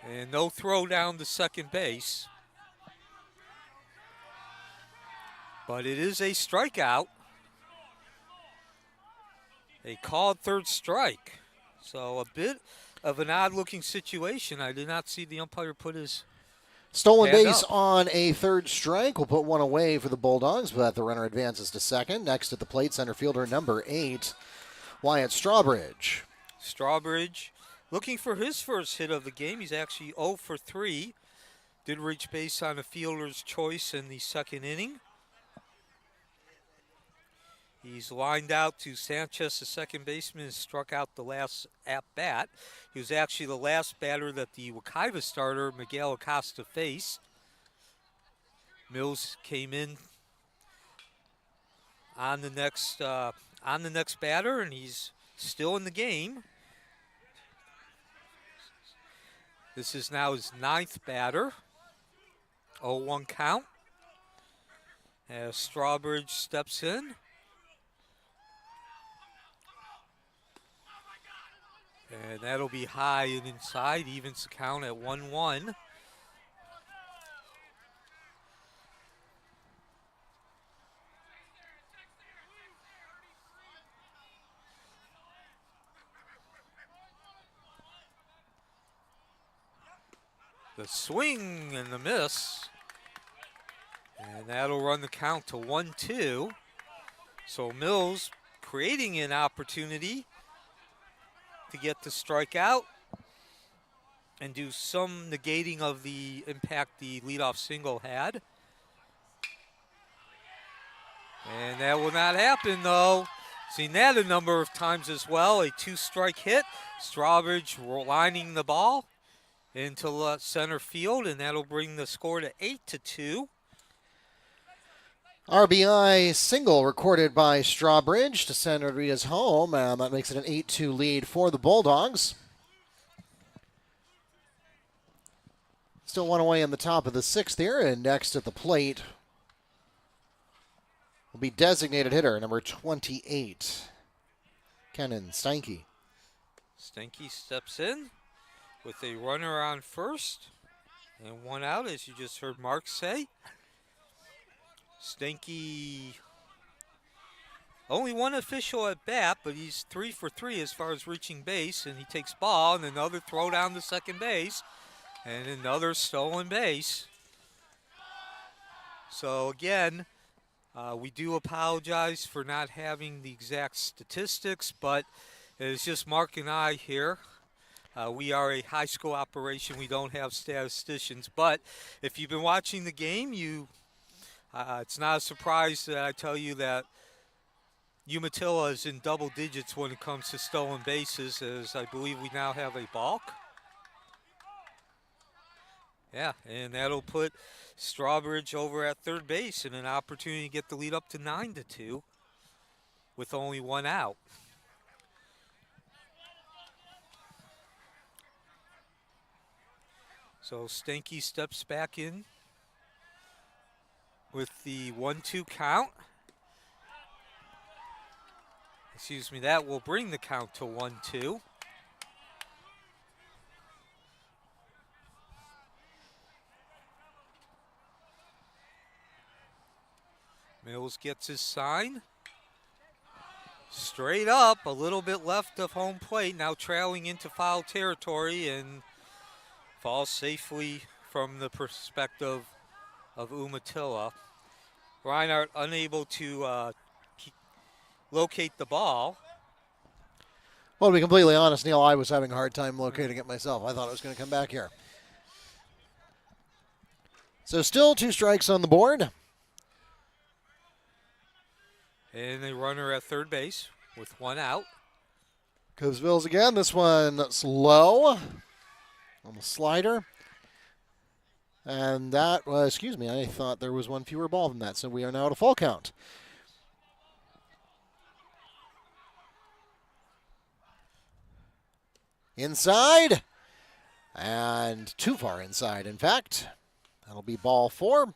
And no throw down to second base. But it is a strikeout. A called third strike. So a bit of an odd-looking situation. I did not see the umpire put his Stolen hand base up on a third strike. We'll put one away for the Bulldogs, but the runner advances to second. Next at the plate, center fielder number 8, Wyatt Strawbridge. Strawbridge looking for his first hit of the game. He's actually 0 for 3. Did reach base on a fielder's choice in the 2nd inning. He's lined out to Sanchez, the second baseman, and struck out the last at-bat. He was actually the last batter that the Wekiva starter, Miguel Acosta, faced. Mills came in on the next batter, and he's still in the game. This is now his 9th batter. 0-1 count. As Strawbridge steps in. And that'll be high and inside, evens the count at 1-1. The swing and the miss. And that'll run the count to 1-2. So Mills creating an opportunity to get the strikeout and do some negating of the impact the leadoff single had. And that will not happen, though. Seen that a number of times as well. A 2-strike hit. Strawbridge lining the ball into center field, and that'll bring the score to 8-2. RBI single recorded by Strawbridge to send Rodriguez home, and that makes it an 8-2 lead for the Bulldogs. Still one away in the top of the 6th here, and next at the plate will be designated hitter number 28, Kenan Steinke. Steinke steps in with a runner on first and one out, as you just heard Mark say. Steinke, only one official at bat, but he's 3 for 3 as far as reaching base, and he takes ball, and another throw down to second base, and another stolen base. So again, we do apologize for not having the exact statistics, but it's just Mark and I here. We are a high school operation. We don't have statisticians, but if you've been watching the game, it's not a surprise that I tell you that Umatilla is in double digits when it comes to stolen bases, as I believe we now have a balk. Yeah, and that'll put Strawbridge over at third base and an opportunity to get the lead up to 9-2 with only one out. So Steinke steps back in with the 1-2 count. Excuse me, that will bring the count to 1-2. Mills gets his sign. Straight up, a little bit left of home plate, now trailing into foul territory and falls safely from the perspective of Umatilla. Reinhardt unable to locate the ball. Well, to be completely honest, Neil, I was having a hard time locating it myself. I thought it was going to come back here. So still 2 strikes on the board. And a runner at third base with 1 out. Cubsville's again. This one that's low on the slider. And that was, excuse me, I thought there was 1 fewer ball than that. So we are now at a full count. Inside. And too far inside, in fact. That'll be ball 4.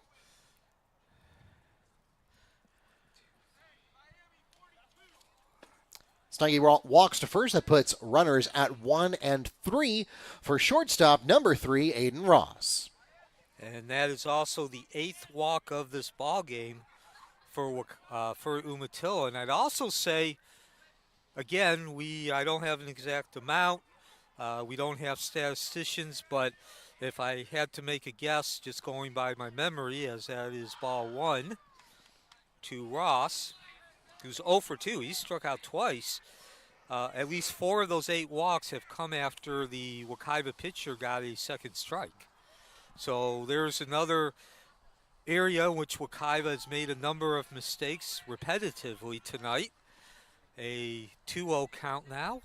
Steinke walks to first. That puts runners at 1 and 3 for shortstop number 3, Aiden Ross. And that is also the 8th walk of this ball game for Umatilla. And I'd also say, again, I don't have an exact amount. We don't have statisticians, but if I had to make a guess, just going by my memory, as that is ball 1 to Ross, who's 0 for 2. He struck out twice. At least 4 of those 8 walks have come after the Wekiva pitcher got a second strike. So there's another area in which Wekiva has made a number of mistakes repetitively tonight. A 2-0 count now.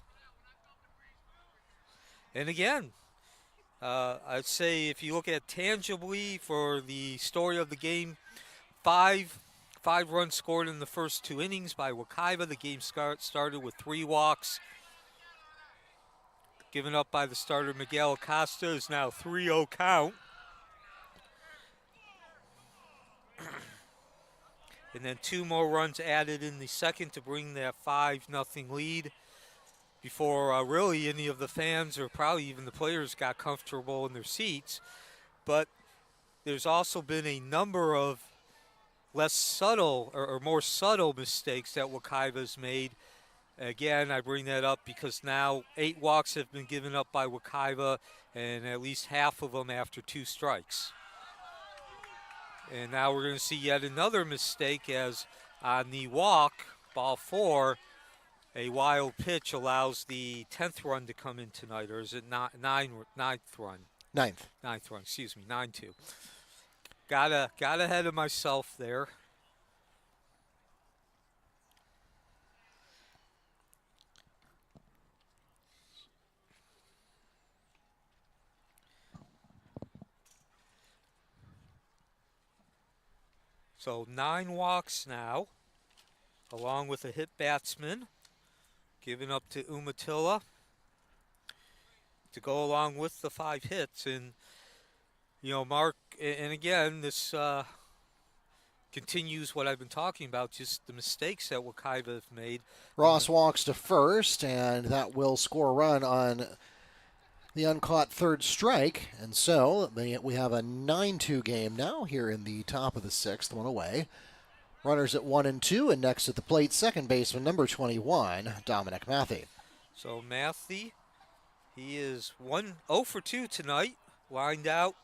And again, I'd say if you look at tangibly for the story of the game, 5 runs scored in the first 2 innings by Wekiva. The game started with 3 walks. Given up by the starter Miguel Acosta is now 3-0 count. And then 2 more runs added in the second to bring that 5-0 lead before really any of the fans or probably even the players got comfortable in their seats. But there's also been a number of less subtle or more subtle mistakes that Wekiva's made. Again, I bring that up because now 8 walks have been given up by Wekiva, and at least half of them after 2 strikes. And now we're going to see yet another mistake as on the walk, ball 4, a wild pitch allows the 10th run to come in tonight, or is it ninth run? Ninth run, excuse me, 9-2. Got ahead of myself there. So 9 walks now, along with a hit batsman, given up to Umatilla to go along with the 5 hits. And, you know, Mark, and again, this continues what I've been talking about, just the mistakes that Wekiva have made. Ross walks to first, and that will score a run on the uncaught 3rd strike. And so we have a 9-2 game now here in the top of the 6th, 1 away. Runners at 1 and 2, and next at the plate, second baseman number 21, Dominic Matthey. So Matthey, he is 0 for 2 tonight, lined out.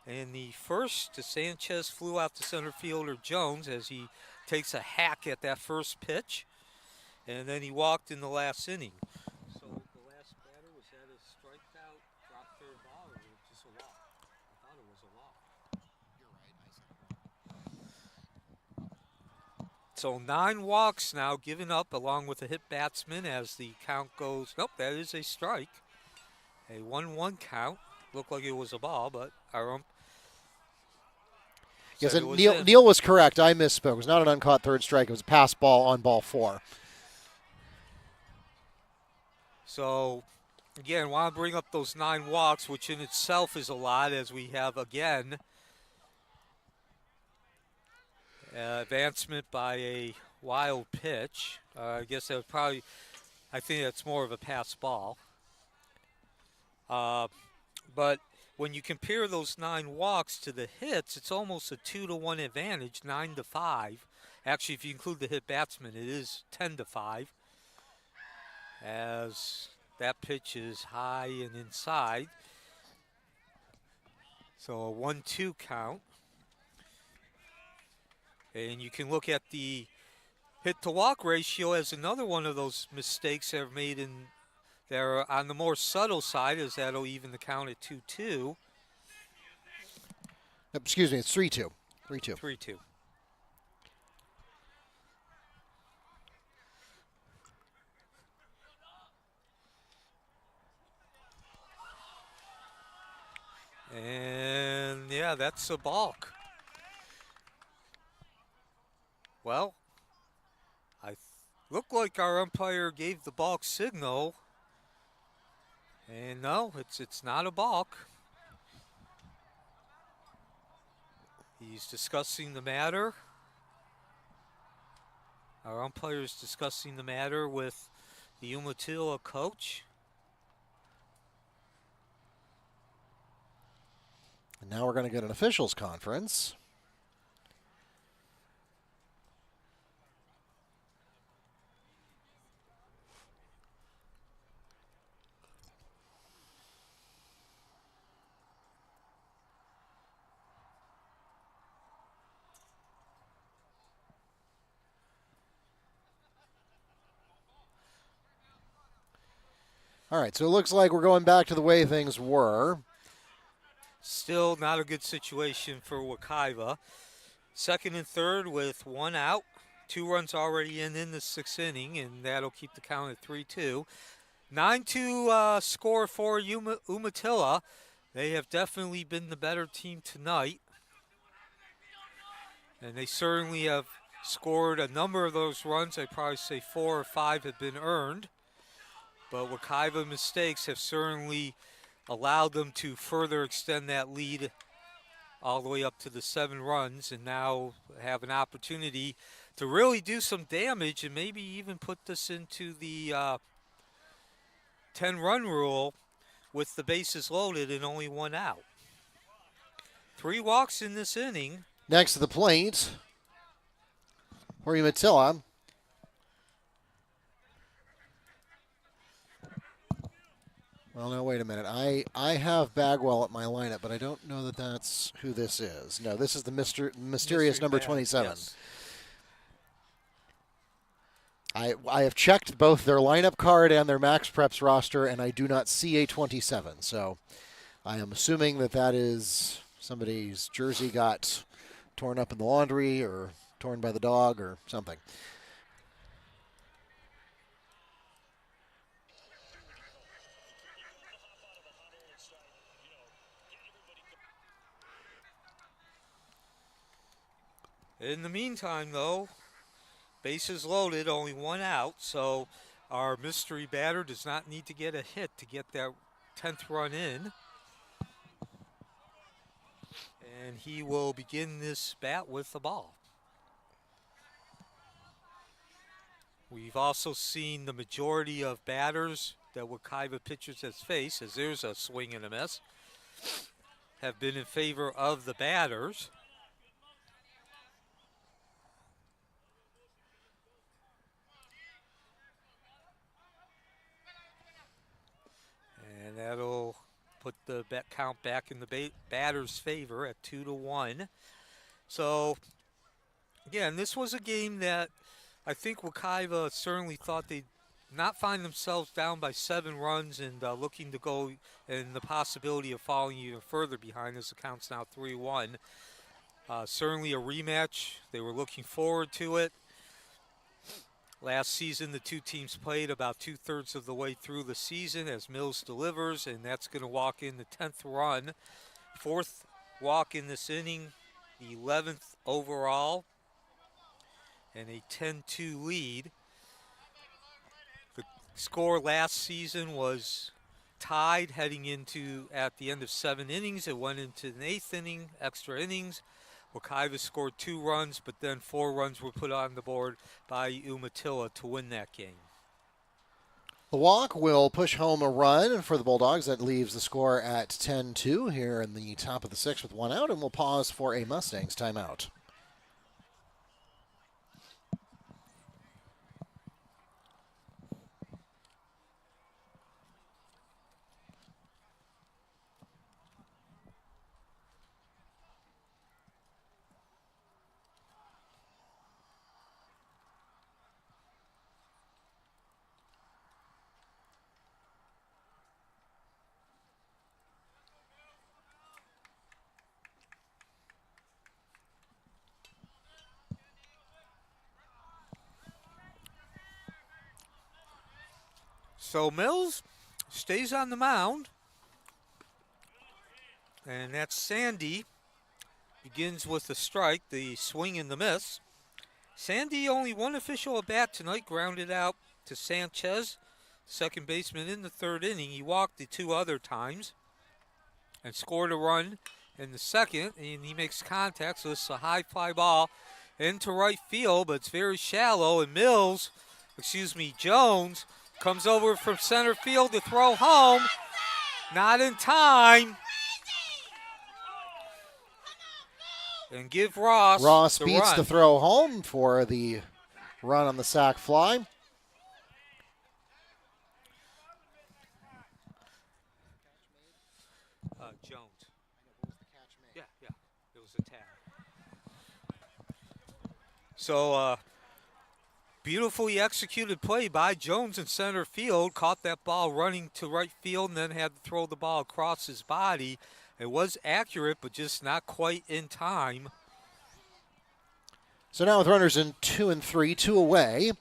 And the first to Sanchez flew out to center fielder Jones as he takes a hack at that first pitch. And then he walked in the last inning. So the last batter, was that a strikeout, drop third ball, or was it just a walk? I thought it was a walk. You're right. So 9 walks now given up along with a hit batsman as the count goes. Nope, that is a strike. A 1-1 count. Looked like it was a ball, but our ump. Yes, Neil was correct. I misspoke. It was not an uncaught 3rd strike. It was a pass ball on ball 4. So, again, want to bring up those 9 walks, which in itself is a lot, as we have, again, advancement by a wild pitch. I guess that would probably, I think that's more of a pass ball. But when you compare those 9 walks to the hits, it's almost a 2-1 advantage, 9-5. Actually, if you include the hit batsman, it is 10-5. As that pitch is high and inside. So a 1-2 count. And you can look at the hit to walk ratio as another one of those mistakes that are made in there on the more subtle side, as that'll even the count at 2-2. Excuse me, it's 3-2. 3-2. 3-2. And yeah, that's a balk. Well, looked like our umpire gave the balk signal. And no, it's not a balk. He's discussing the matter. Our umpire is discussing the matter with the Umatilla coach. And now we're going to get an officials conference. All right, so it looks like we're going back to the way things were. Still not a good situation for Wekiva. Second and third with 1 out. 2 runs already in the 6th inning, and that'll keep the count at 3-2. 9-2 score for Umatilla. They have definitely been the better team tonight. And they certainly have scored a number of those runs. I'd probably say 4 or 5 have been earned. But Wekiva mistakes have certainly allowed them to further extend that lead all the way up to the 7 runs, and now have an opportunity to really do some damage and maybe even put this into the 10-run rule with the bases loaded and only 1 out. 3 walks in this inning. Next to the plate for Umatilla. Well, no, wait a minute. I have Bagwell at my lineup, but I don't know that that's who this is. No, this is the mysterious number 27. Yes. I have checked both their lineup card and their Max Preps roster, and I do not see a 27. So I am assuming that that is somebody's jersey got torn up in the laundry or torn by the dog or something. In the meantime, though, bases loaded, only 1 out, so our mystery batter does not need to get a hit to get that 10th run in. And he will begin this bat with the ball. We've also seen the majority of batters that Wekiva pitchers has faced, as there's a swing and a miss, have been in favor of the batters. And that'll put the bet count back in the batter's favor at 2-1. So, again, this was a game that I think Wekiva certainly thought they'd not find themselves down by 7 runs and looking to go and the possibility of falling even further behind as the count's now 3-1. Certainly a rematch. They were looking forward to it. Last season, the 2 teams played about 2/3 of the way through the season as Mills delivers, and that's going to walk in the 10th run. 4th walk in this inning, the 11th overall, and a 10-2 lead. The score last season was tied heading into at the end of 7 innings. It went into an 8th inning, extra innings. Wekiva scored 2 runs, but then 4 runs were put on the board by Umatilla to win that game. The walk will push home a run for the Bulldogs. That leaves the score at 10-2 here in the top of the 6th with 1 out, and we'll pause for a Mustangs timeout. So Mills stays on the mound, and that's Sandy. Begins with a strike, the swing and the miss. Sandy only one official at bat tonight, grounded out to Sanchez, second baseman in the 3rd inning. He walked the 2 other times and scored a run in the 2nd, and he makes contact, so it's a high fly ball into right field, but it's very shallow, and Jones comes over from center field to throw home. Not in time. And give Ross the beats run. the throw home for the run on the sac fly. Jones. Yeah, it was a tag. So, beautifully executed play by Jones in center field. Caught that ball running to right field and then had to throw the ball across his body. It was accurate, but just not quite in time. So now with runners in 2 and 3, 2 away,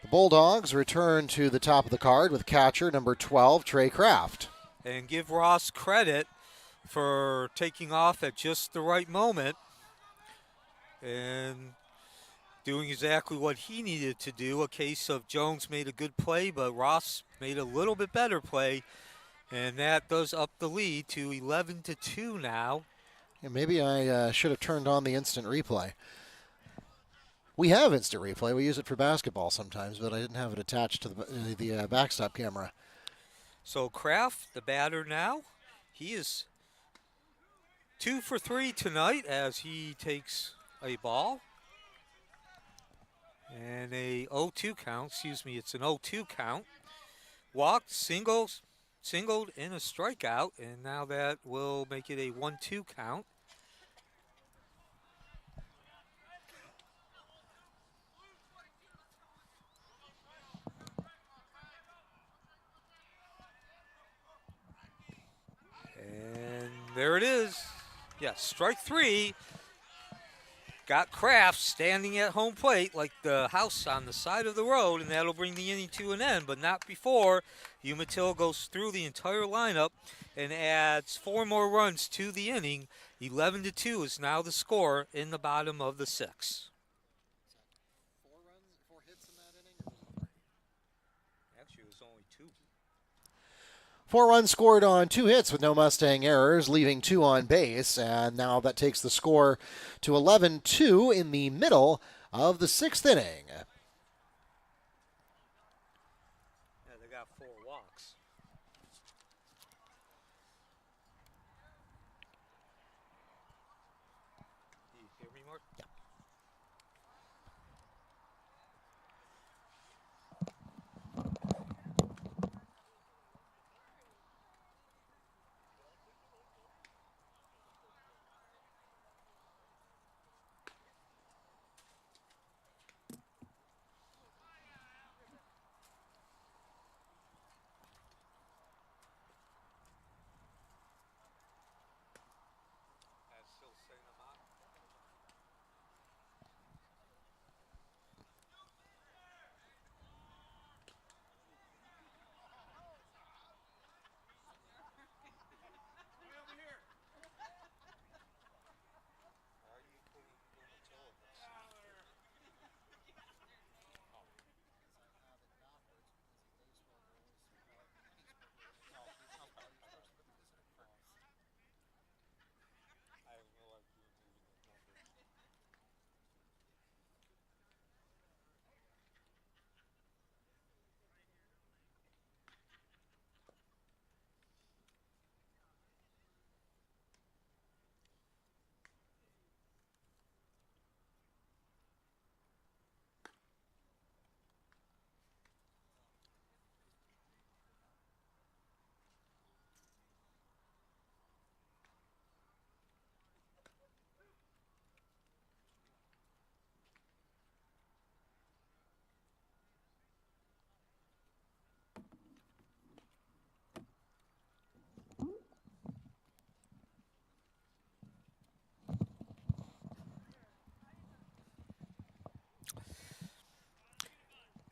the Bulldogs return to the top of the card with catcher number 12, Trey Kraft. And give Ross credit for taking off at just the right moment and doing exactly what he needed to do. A case of Jones made a good play, but Ross made a little bit better play, and that does up the lead to 11-2 now. Yeah, maybe I should have turned on the instant replay. We have instant replay. We use it for basketball sometimes, but I didn't have it attached to the backstop camera. So Kraft, the batter now, he is 2 for 3 tonight as he takes a ball. And a 0-2 count, it's an 0-2 count. Walked, singled, in a strikeout, and now that will make it a 1-2 count. And there it is. Yes, strike 3. Got Kraft standing at home plate like the house on the side of the road, and that'll bring the inning to an end, but not before Umatilla goes through the entire lineup and adds 4 more runs to the inning. 11-2 is now the score in the bottom of the 6th. 4 hits in that inning? Actually, it was only 2. 4 runs scored on 2 hits with no Mustang errors, leaving 2 on base. And now that takes the score to 11-2 in the middle of the 6th inning. Yeah, they got 4 walks. Do you hear me, Mark? Yeah.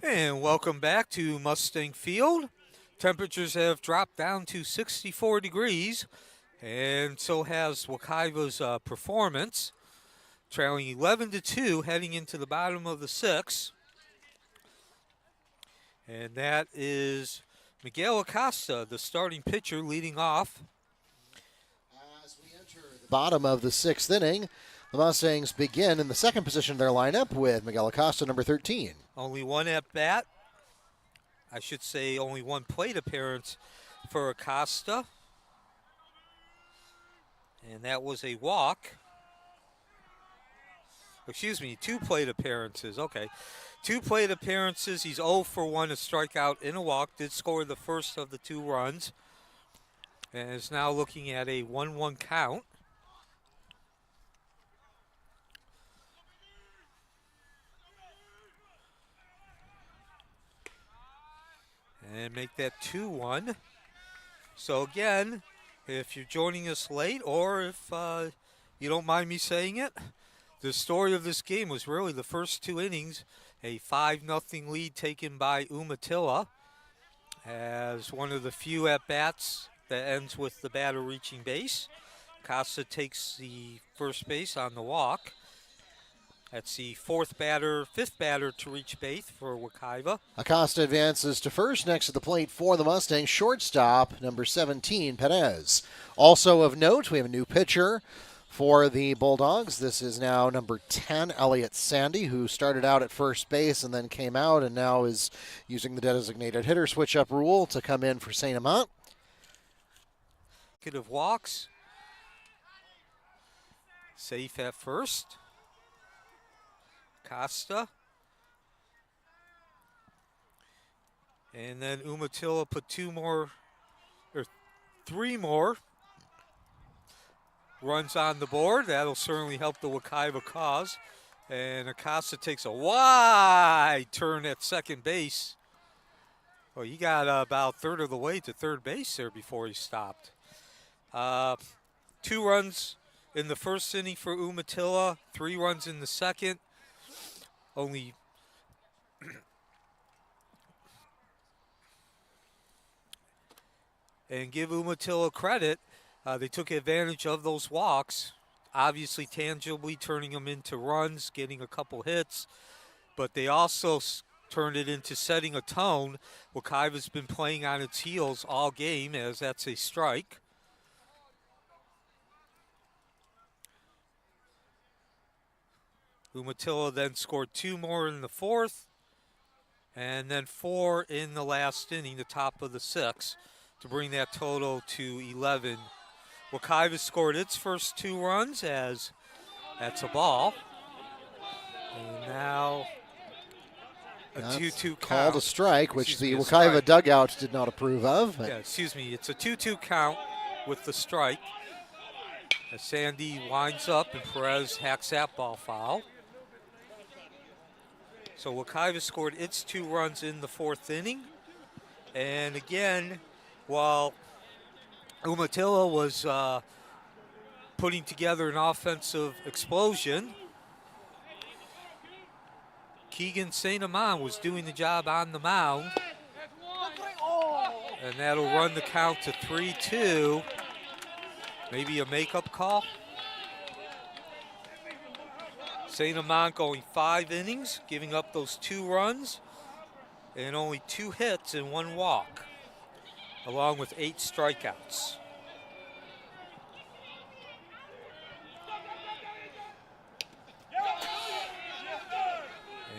And welcome back to Mustang Field. Temperatures have dropped down to 64 degrees, and so has Wekiva's performance, trailing 11-2, heading into the bottom of the sixth. And that is Miguel Acosta, the starting pitcher, leading off. As we enter the bottom of the sixth inning, the Mustangs begin in the second position of their lineup with Miguel Acosta, number 13. Only one at bat. I should say only one plate appearance for Acosta. And that was a walk. Excuse me, 2 plate appearances. Okay. 2 plate appearances. He's 0 for 1, a strikeout in a walk. Did score the first of the 2 runs. And is now looking at a 1-1 count. And make that 2-1. So again, if you're joining us late, or if you don't mind me saying it, the story of this game was really the first 2 innings, a 5-0 lead taken by Umatilla, as one of the few at-bats that ends with the batter reaching base. Acosta takes the first base on the walk. That's the fifth batter to reach base for Wekiva. Acosta advances to first next to the plate for the Mustangs. Shortstop, number 17, Perez. Also of note, we have a new pitcher for the Bulldogs. This is now number 10, Elliott Sandy, who started out at first base and then came out and now is using the designated hitter switch-up rule to come in for St. Amant. Of walks. Safe at first. Acosta. And then Umatilla put 3 more runs on the board. That'll certainly help the Wekiva cause. And Acosta takes a wide turn at second base. Well, he got about a third of the way to third base there before he stopped. 2 runs in the first inning for Umatilla, 3 runs in the second. Only and give Umatilla credit, they took advantage of those walks, obviously tangibly turning them into runs, getting a couple hits, but they also turned it into setting a tone. Wekiva's been playing on its heels all game, as that's a strike. Umatilla then scored 2 more in the fourth, and then 4 in the last inning, the top of the sixth, to bring that total to 11. Wekiva scored its first 2 runs, as that's a ball. And now a 2-2 count. Called a strike, which the Wekiva dugout did not approve of. Yeah, excuse me. It's a 2-2 count with the strike. As Sandy winds up and Perez hacks that ball foul. So Wekiva scored its 2 runs in the fourth inning. And again, while Umatilla was putting together an offensive explosion, Keegan St. Amant was doing the job on the mound. And that'll run the count to 3-2. Maybe a makeup call. St. Amant going 5 innings, giving up those 2 runs and only 2 hits and 1 walk, along with 8 strikeouts.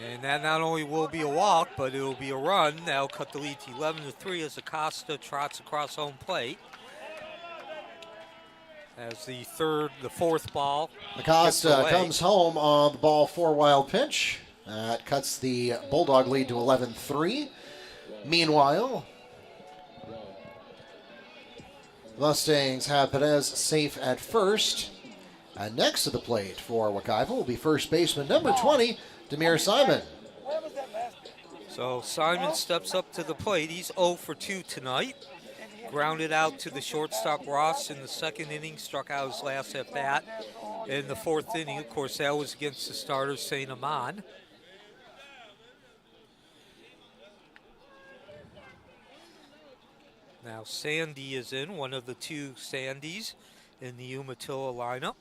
And that not only will be a walk, but it will be a run. That'll cut the lead to 11-3 as Acosta trots across home plate. As the fourth ball. Acosta comes home on the ball 4 wild pitch. That cuts the Bulldog lead to 11-3. Meanwhile, Mustangs have Perez safe at first. And next to the plate for Wekiva will be first baseman number 20, Demir Simon. So Simon steps up to the plate. He's 0 for 2 tonight. Grounded out to the shortstop Ross in the second inning, struck out his last at bat. In the fourth inning, of course, that was against the starter St. Amant. Now Sandy is in, one of the two Sandys in the Umatilla lineup.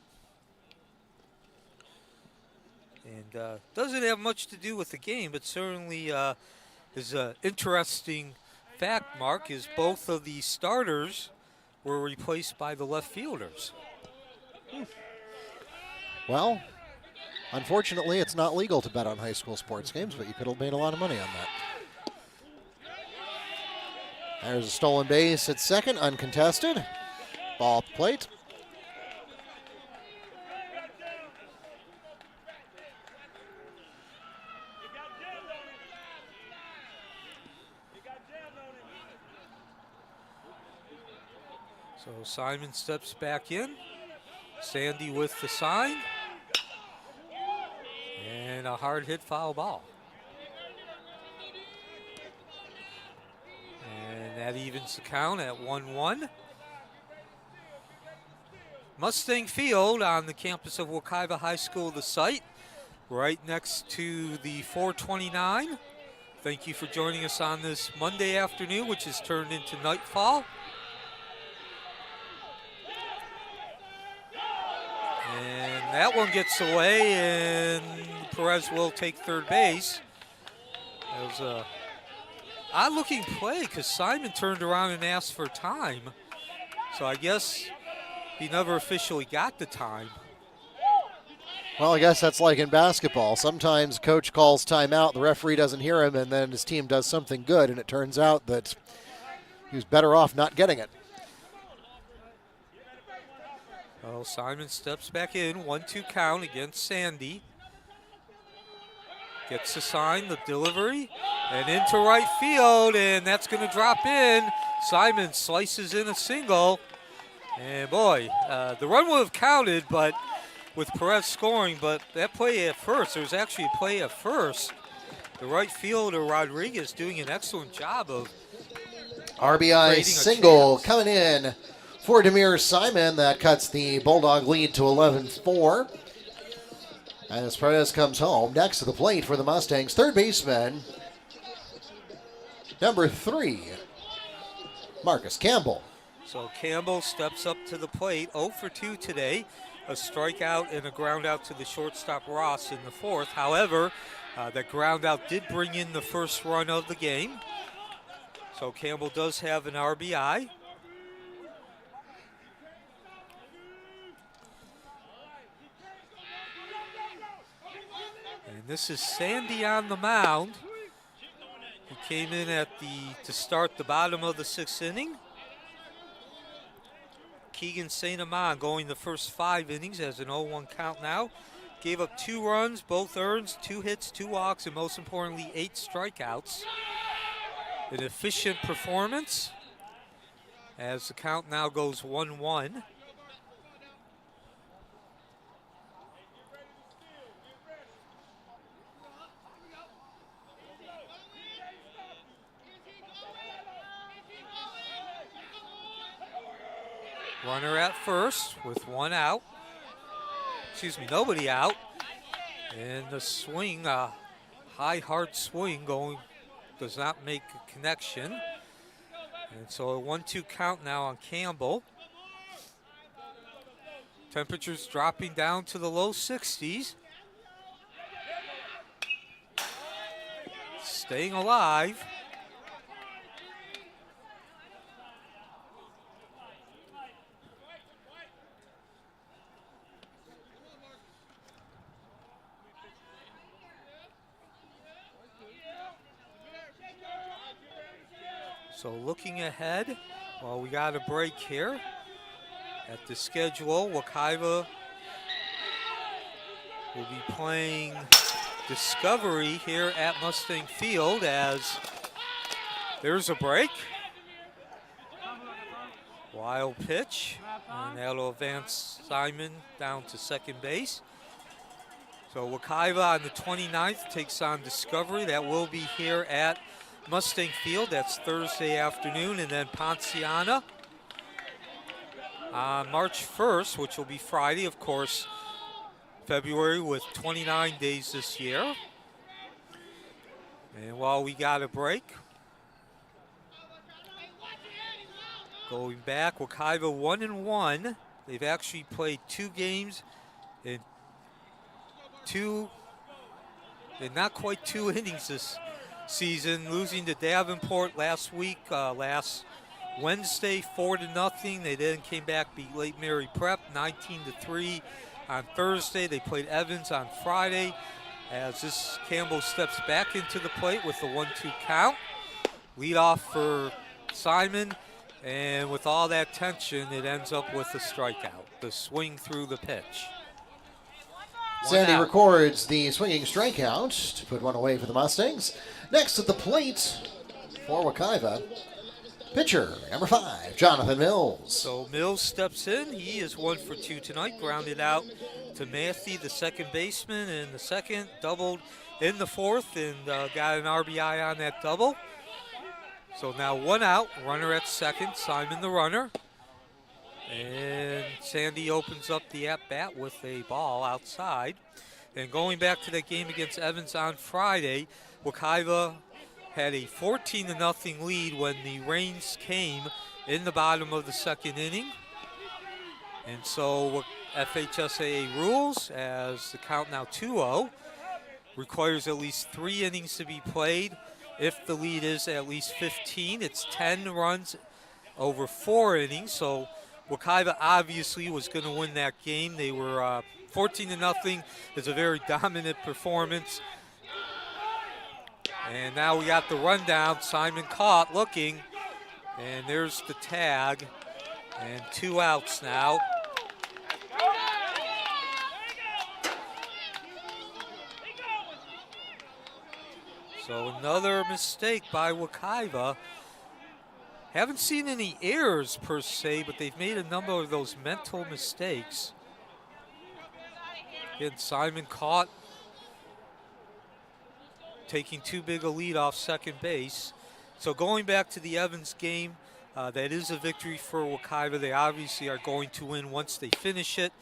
And doesn't have much to do with the game, but certainly is an interesting fact, Mark, is both of the starters were replaced by the left fielders. Well, unfortunately, it's not legal to bet on high school sports games, but you could have made a lot of money on that. There's a stolen base at second, uncontested. Ball at the plate. So Simon steps back in. Sandy with the sign. And a hard hit foul ball. And that evens the count at 1-1. Mustang Field on the campus of Wekiva High School, the site, right next to the 429. Thank you for joining us on this Monday afternoon, which has turned into nightfall. And that one gets away, and Perez will take third base. That was a odd-looking play because Simon turned around and asked for time. So I guess he never officially got the time. Well, I guess that's like in basketball. Sometimes coach calls timeout, the referee doesn't hear him, and then his team does something good, and it turns out that he was better off not getting it. Well, Simon steps back in, 1-2 count against Sandy. Gets the sign, the delivery, and into right field, and that's going to drop in. Simon slices in a single, and boy, the run would have counted, but with Perez scoring, but that play at first, there was actually a play at first. The right fielder, Rodriguez, doing an excellent job of RBI single coming in for Demir Simon. That cuts the Bulldog lead to 11-4. As Perez comes home, next to the plate for the Mustangs, third baseman, number 3, Marcus Campbell. So Campbell steps up to the plate, 0 for 2 today. A strikeout and a ground out to the shortstop Ross in the fourth. However, that ground out did bring in the first run of the game. So Campbell does have an RBI. And this is Sandy on the mound. He came in to start the bottom of the 6th inning. Keegan St. Amand going the first 5 innings as an 0-1 count now. Gave up 2 runs, both earned, 2 hits, 2 walks, and most importantly, 8 strikeouts. An efficient performance as the count now goes 1-1. Runner at first with 1 out. Nobody out. And the swing, high hard swing does not make a connection. And so a 1-2 count now on Campbell. Temperatures dropping down to the low 60s. Staying alive. So looking ahead, well, we got a break here at the schedule. Wekiva will be playing Discovery here at Mustang Field as there's a break. Wild pitch, and that'll advance Simon down to second base. So Wekiva on the 29th takes on Discovery. That will be here at Mustang Field. That's Thursday afternoon. And then Ponciana on March 1st, which will be Friday, of course, February with 29 days this year. And while we got a break, Going back, Wekiva 1-1. They've actually played 2 games in not quite 2 innings this season, losing to Davenport last week, last Wednesday, 4-0. They then came back, beat Lake Mary Prep 19-3 on Thursday. They played Evans on Friday. As this Campbell steps back into the plate with the 1-2 count. Lead off for Simon, and with all that tension, it ends up with a strikeout. The swing through the pitch. Sandy records the swinging strikeout to put one away for the Mustangs. Next at the plate for Wekiva, pitcher number 5, Jonathan Mills. So Mills steps in. He is 1 for 2 tonight. Grounded out to Matthew, the second baseman, in the second. Doubled in the fourth and got an RBI on that double. So now 1 out, runner at second, Simon the runner. And Sandy opens up the at-bat with a ball outside. And going back to that game against Evans on Friday, Wekiva had a 14-0 lead when the rains came in the bottom of the second inning. And so FHSAA rules, as the count now 2-0, requires at least 3 innings to be played. If the lead is at least 15, it's 10 runs over 4 innings. So Wekiva obviously was going to win that game. They were 14-0. It's a very dominant performance. And now we got the rundown. Simon caught looking, and there's the tag, and 2 outs now. So another mistake by Wekiva. Haven't seen any errors per se, but they've made a number of those mental mistakes. Again, Simon caught, taking too big a lead off second base. So going back to the Evans game, that is a victory for Wekiva. They obviously are going to win once they finish it,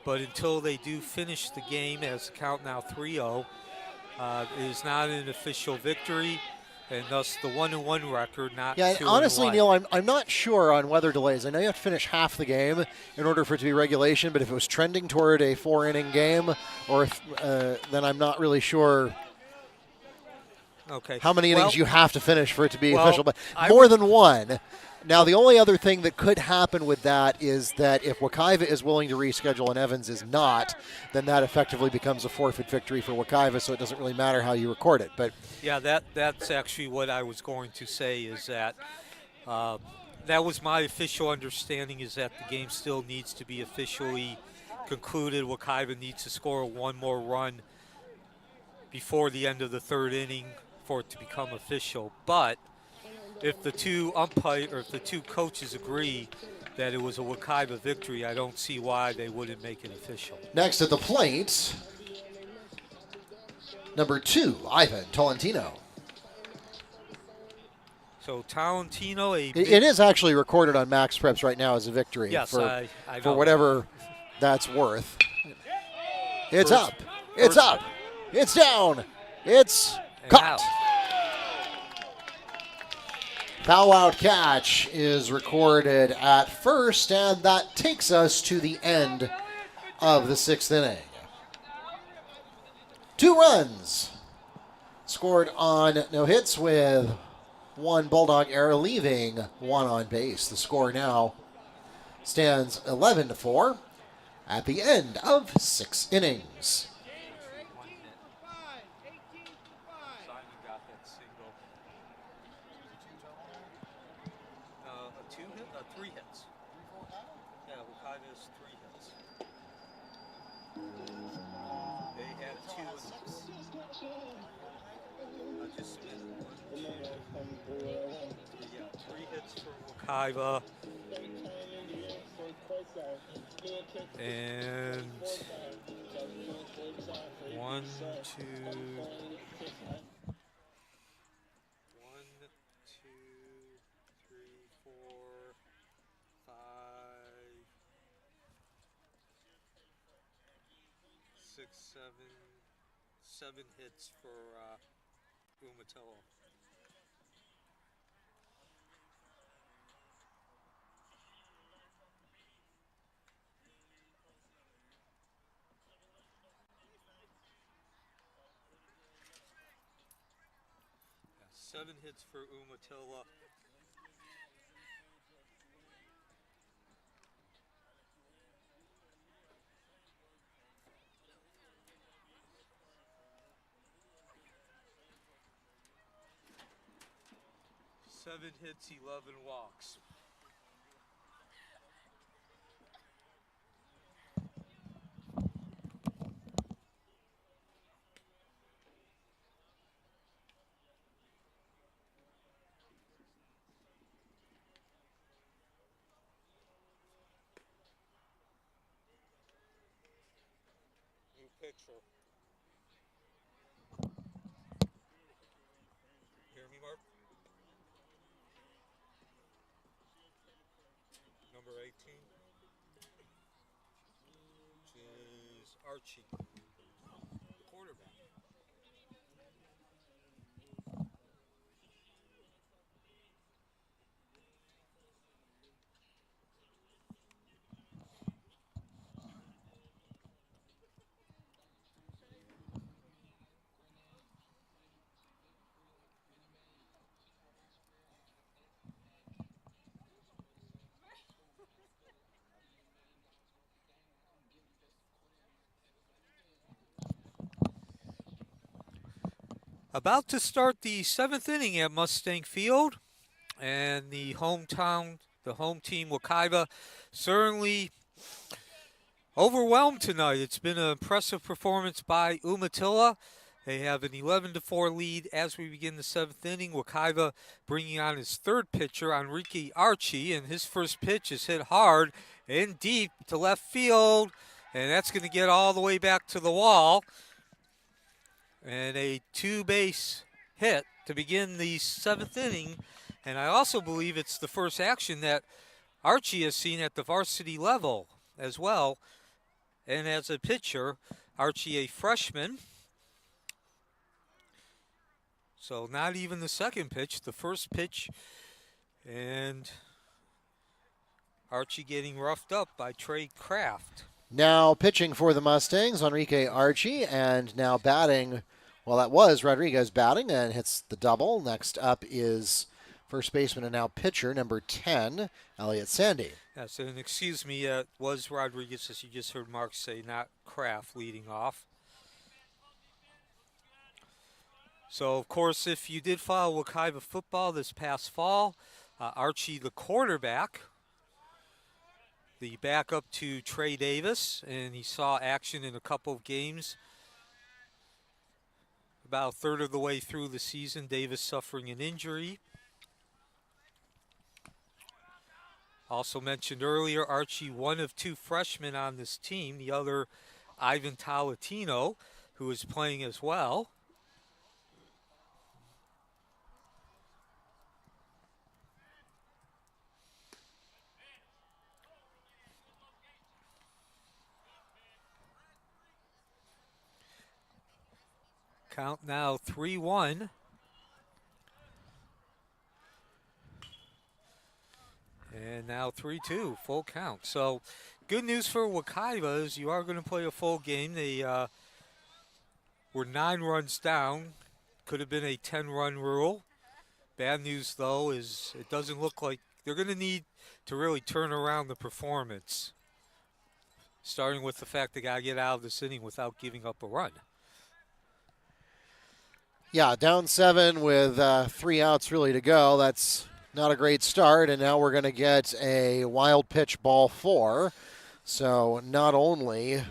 but until they do finish the game, as the count now 3-0, it is not an official victory, and thus the 1-1 record, not 2-1. Yeah, honestly, Neil, I'm not sure on weather delays. I know you have to finish half the game in order for it to be regulation, but if it was trending toward a 4-inning game, or if, then I'm not really sure how many innings you have to finish for it to be official. But more than one. Now, the only other thing that could happen with that is that if Wekiva is willing to reschedule and Evans is not, then that effectively becomes a forfeit victory for Wekiva, so it doesn't really matter how you record it. But yeah, that's actually what I was going to say, is that that was my official understanding, is that the game still needs to be officially concluded. Wekiva needs to score 1 more run before the end of the 3rd inning for it to become official. But if the two coaches agree that it was a Wekiva victory, I don't see why they wouldn't make it official. Next at the plate, number 2, Ivan Tolentino. So Tolentino, it is actually recorded on Max Preps right now as a victory. Yes, I know. For whatever that's worth. It's up. It's up. It's down. It's caught. Foul out catch is recorded at first, and that takes us to the end of the 6th inning. 2 runs scored on no hits, with 1 Bulldog error, leaving 1 on base. The score now stands 11-4 at the end of 6 innings. Wekiva. And 1, 2, 3, 4, 5, 6, 7 hits for Umatilla. 7 hits for Umatilla. Seven hits, 11 walks. New pitcher. Hear me, Mark? Number 18, which is Archie, the quarterback. About to start the 7th inning at Mustang Field, and the home team, Wekiva, certainly overwhelmed tonight. It's been an impressive performance by Umatilla. They have an 11-4 lead as we begin the 7th inning. Wekiva bringing on his third pitcher, Enrique Archie, and his first pitch is hit hard and deep to left field, and that's going to get all the way back to the wall. And a two-base hit to begin the 7th inning. And I also believe it's the first action that Archie has seen at the varsity level as well. And as a pitcher, Archie, a freshman. So not even the second pitch, the first pitch. And Archie getting roughed up by Trey Kraft. Now pitching for the Mustangs, Enrique Archie, and now batting, well, that was Rodriguez batting and hits the double. Next up is first baseman and now pitcher, number 10, Elliott Sandy. Yes, and excuse me, it was Rodriguez, as you just heard Mark say, not Kraft leading off. So, of course, if you did follow Wekiva football this past fall, Archie, the quarterback, the backup to Trey Davis, and he saw action in a couple of games. About a third of the way through the season, Davis suffering an injury. Also mentioned earlier, Archie, one of two freshmen on this team, the other Ivan Talatino, who is playing as well. Count now 3-1. And now 3-2, full count. So good news for Wekiva is you are going to play a full game. They were 9 runs down. Could have been a 10-run rule. Bad news, though, is it doesn't look like they're going to need to really turn around the performance, starting with the fact they got to get out of this inning without giving up a run. Yeah, down 7 with 3 outs really to go. That's not a great start, and now we're going to get a wild pitch ball 4. So not only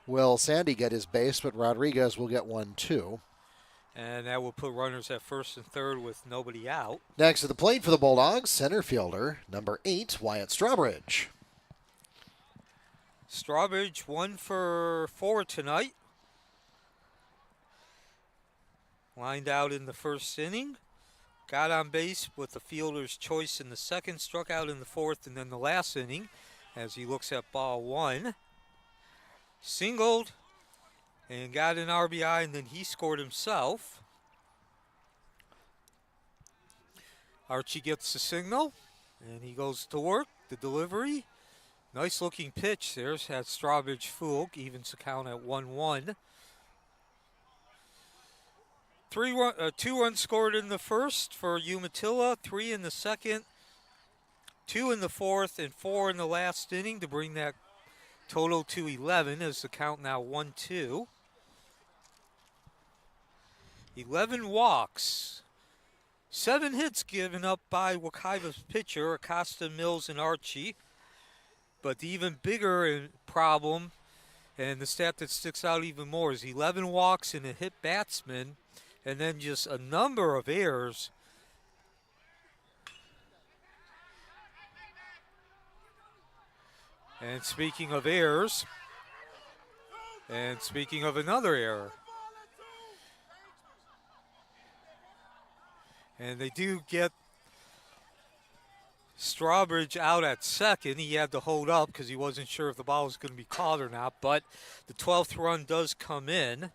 will Sandy get his base, but Rodriguez will get one too. And that will put runners at first and third with nobody out. Next to the plate for the Bulldogs, center fielder, number 8, Wyatt Strawbridge. Strawbridge 1 for 4 tonight. Lined out in the first inning. Got on base with the fielder's choice in the second. Struck out in the fourth and then the last inning as he looks at ball 1. Singled and got an RBI, and then he scored himself. Archie gets the signal, and he goes to work. The delivery. Nice looking pitch there. Had Strawbridge fooled. Evens the count at 1-1. Two runs scored in the first for Umatilla, 3 in the second, 2 in the fourth, and 4 in the last inning to bring that total to 11 as the count now 1-2. 11 walks. 7 hits given up by Wekiva's pitcher, Acosta, Mills, and Archie. But the even bigger problem, and the stat that sticks out even more, is 11 walks and a hit batsman, and then just a number of errors. And speaking of errors, and speaking of another error, and they do get Strawbridge out at second. He had to hold up because he wasn't sure if the ball was going to be caught or not, but the 12th run does come in.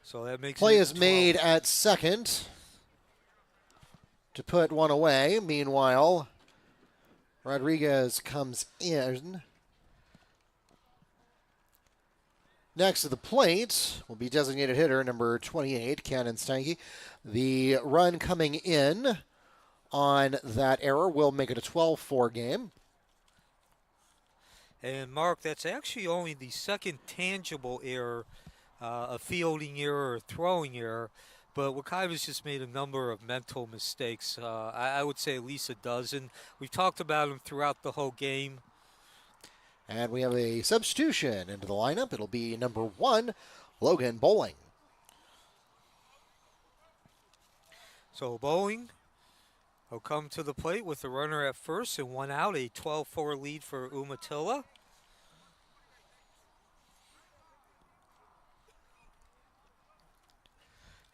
So that makes Play it is 12. made at second to put one away. Meanwhile, Rodriguez comes in. Next to the plate will be designated hitter number 28, Cannon Stanky. The run coming in on that error will make it a 12-4 game. And Mark, that's actually only the second tangible error, a fielding error or throwing error. But Wekiva's just made a number of mental mistakes. I would say at least a dozen. We've talked about them throughout the whole game. And we have a substitution into the lineup. It'll be number 1, Logan Bowling. So Bowling will come to the plate with the runner at first and 1 out, a 12-4 lead for Umatilla.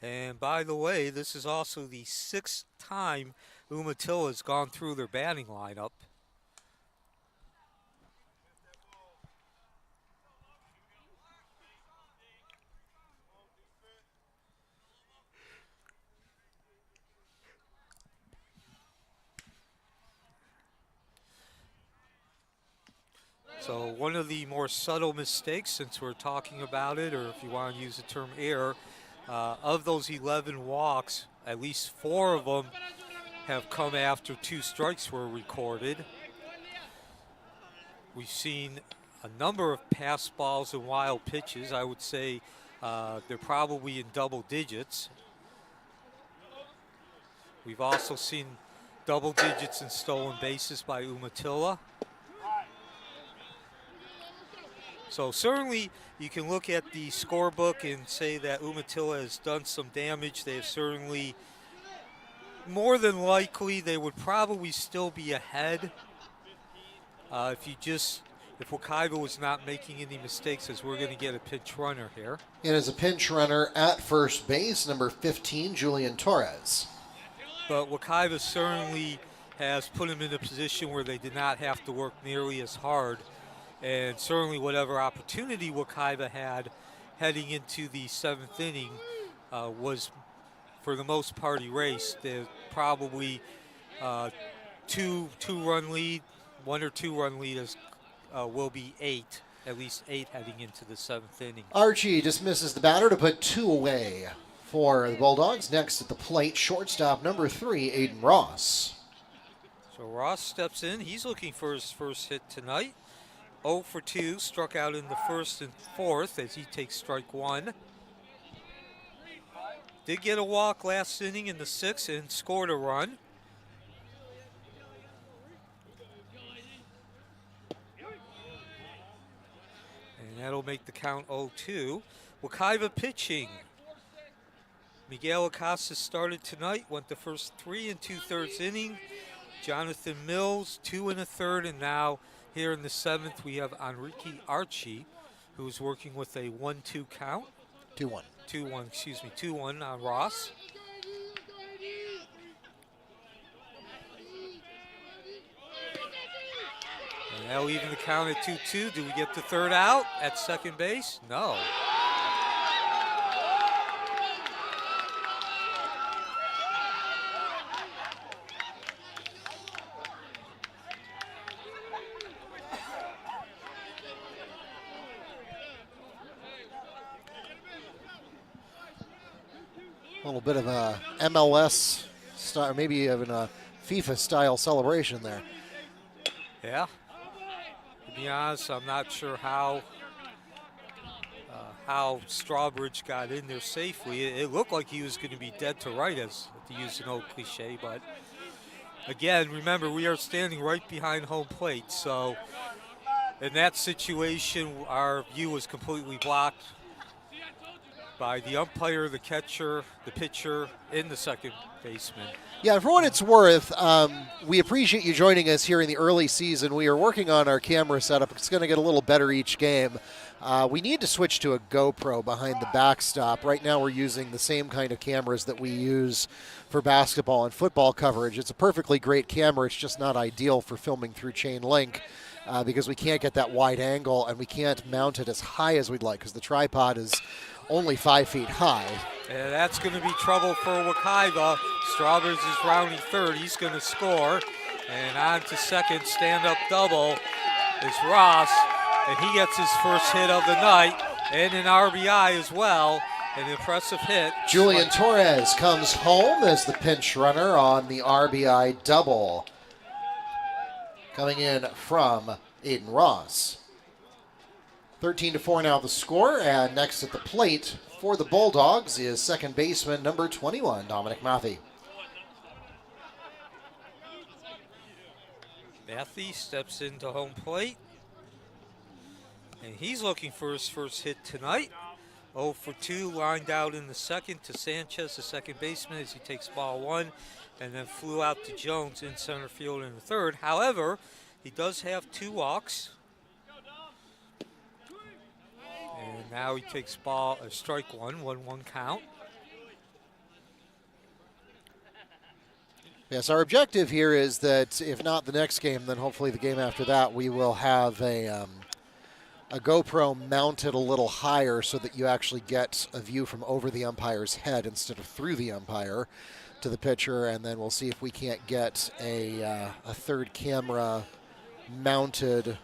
And by the way, this is also the 6th time Umatilla has gone through their batting lineup. So one of the more subtle mistakes, since we're talking about it, or if you want to use the term error, of those 11 walks, at least 4 of them have come after 2 strikes were recorded. We've seen a number of pass balls and wild pitches. I would say they're probably in double digits. We've also seen double digits in stolen bases by Umatilla. So certainly you can look at the scorebook and say that Umatilla has done some damage. They have certainly, more than likely, they would probably still be ahead if Wekiva was not making any mistakes, as we're going to get a pinch runner here. It is a pinch runner at first base, number 15, Julian Torres. But Wekiva certainly has put him in a position where they did not have to work nearly as hard. And certainly whatever opportunity Wekiva had heading into the 7th inning was, for the most part, erased. There's probably 2-run lead, 1 or 2-run lead will be 8, at least 8 heading into the 7th inning. Archie dismisses the batter to put 2 away for the Bulldogs. Next at the plate, shortstop number 3, Aiden Ross. So Ross steps in. He's looking for his first hit tonight. 0 for 2, struck out in the 1st and 4th as he takes strike 1. Did get a walk last inning in the 6th and scored a run. And that'll make the count 0-2. Wekiva pitching. Miguel Acosta started tonight, went the first 3 2/3 inning. Jonathan Mills, 2 1/3, and now here in the 7th, we have Enrique Archie, who's working with a 1-2 count. 2-1. 2-1 on Ross. And that'll even the count at 2-2. Do we get the 3rd out at second base? No. A little bit of a MLS style, maybe even a FIFA style celebration there. Yeah. To be honest, I'm not sure how Strawbridge got in there safely. It looked like he was going to be dead to right, as to use an old cliche, but again, remember, we are standing right behind home plate, so in that situation, our view was completely blocked by the umpire, the catcher, the pitcher, and the second baseman. Yeah, for what it's worth, we appreciate you joining us here in the early season. We are working on our camera setup. It's going to get a little better each game. We need to switch to a GoPro behind the backstop. Right now we're using the same kind of cameras that we use for basketball and football coverage. It's a perfectly great camera. It's just not ideal for filming through chain link because we can't get that wide angle and we can't mount it as high as we'd like because the tripod is only 5 feet high. Yeah, that's going to be trouble for Wekiva. Strawbridge is rounding third. He's going to score. And on to second, stand-up double is Ross. And he gets his first hit of the night and an RBI as well. An impressive hit. Julian Torres comes home as the pinch runner on the RBI double. Coming in from Aiden Ross. 13-4 now the score, and next at the plate for the Bulldogs is second baseman number 21, Dominic Mathy. Mathy steps into home plate. And he's looking for his first hit tonight. 0 for 2, lined out in the second to Sanchez, the second baseman, as he takes ball one, and then flew out to Jones in center field in the third. However, he does have 2 walks. And now he takes strike one, 1-1 count. Yes, our objective here is that if not the next game, then hopefully the game after that, we will have a GoPro mounted a little higher so that you actually get a view from over the umpire's head instead of through the umpire to the pitcher, and then we'll see if we can't get a third camera mounted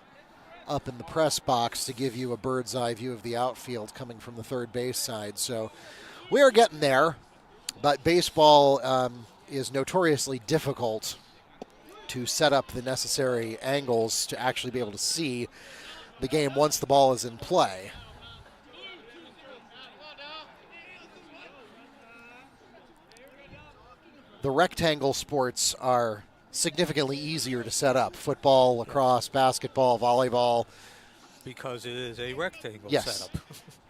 up in the press box to give you a bird's eye view of the outfield coming from the third base side. So we are getting there, but baseball is notoriously difficult to set up the necessary angles to actually be able to see the game once the ball is in play. The rectangle sports are significantly easier to set up. Football, lacrosse, basketball, volleyball. Because it is a rectangle Yes. setup.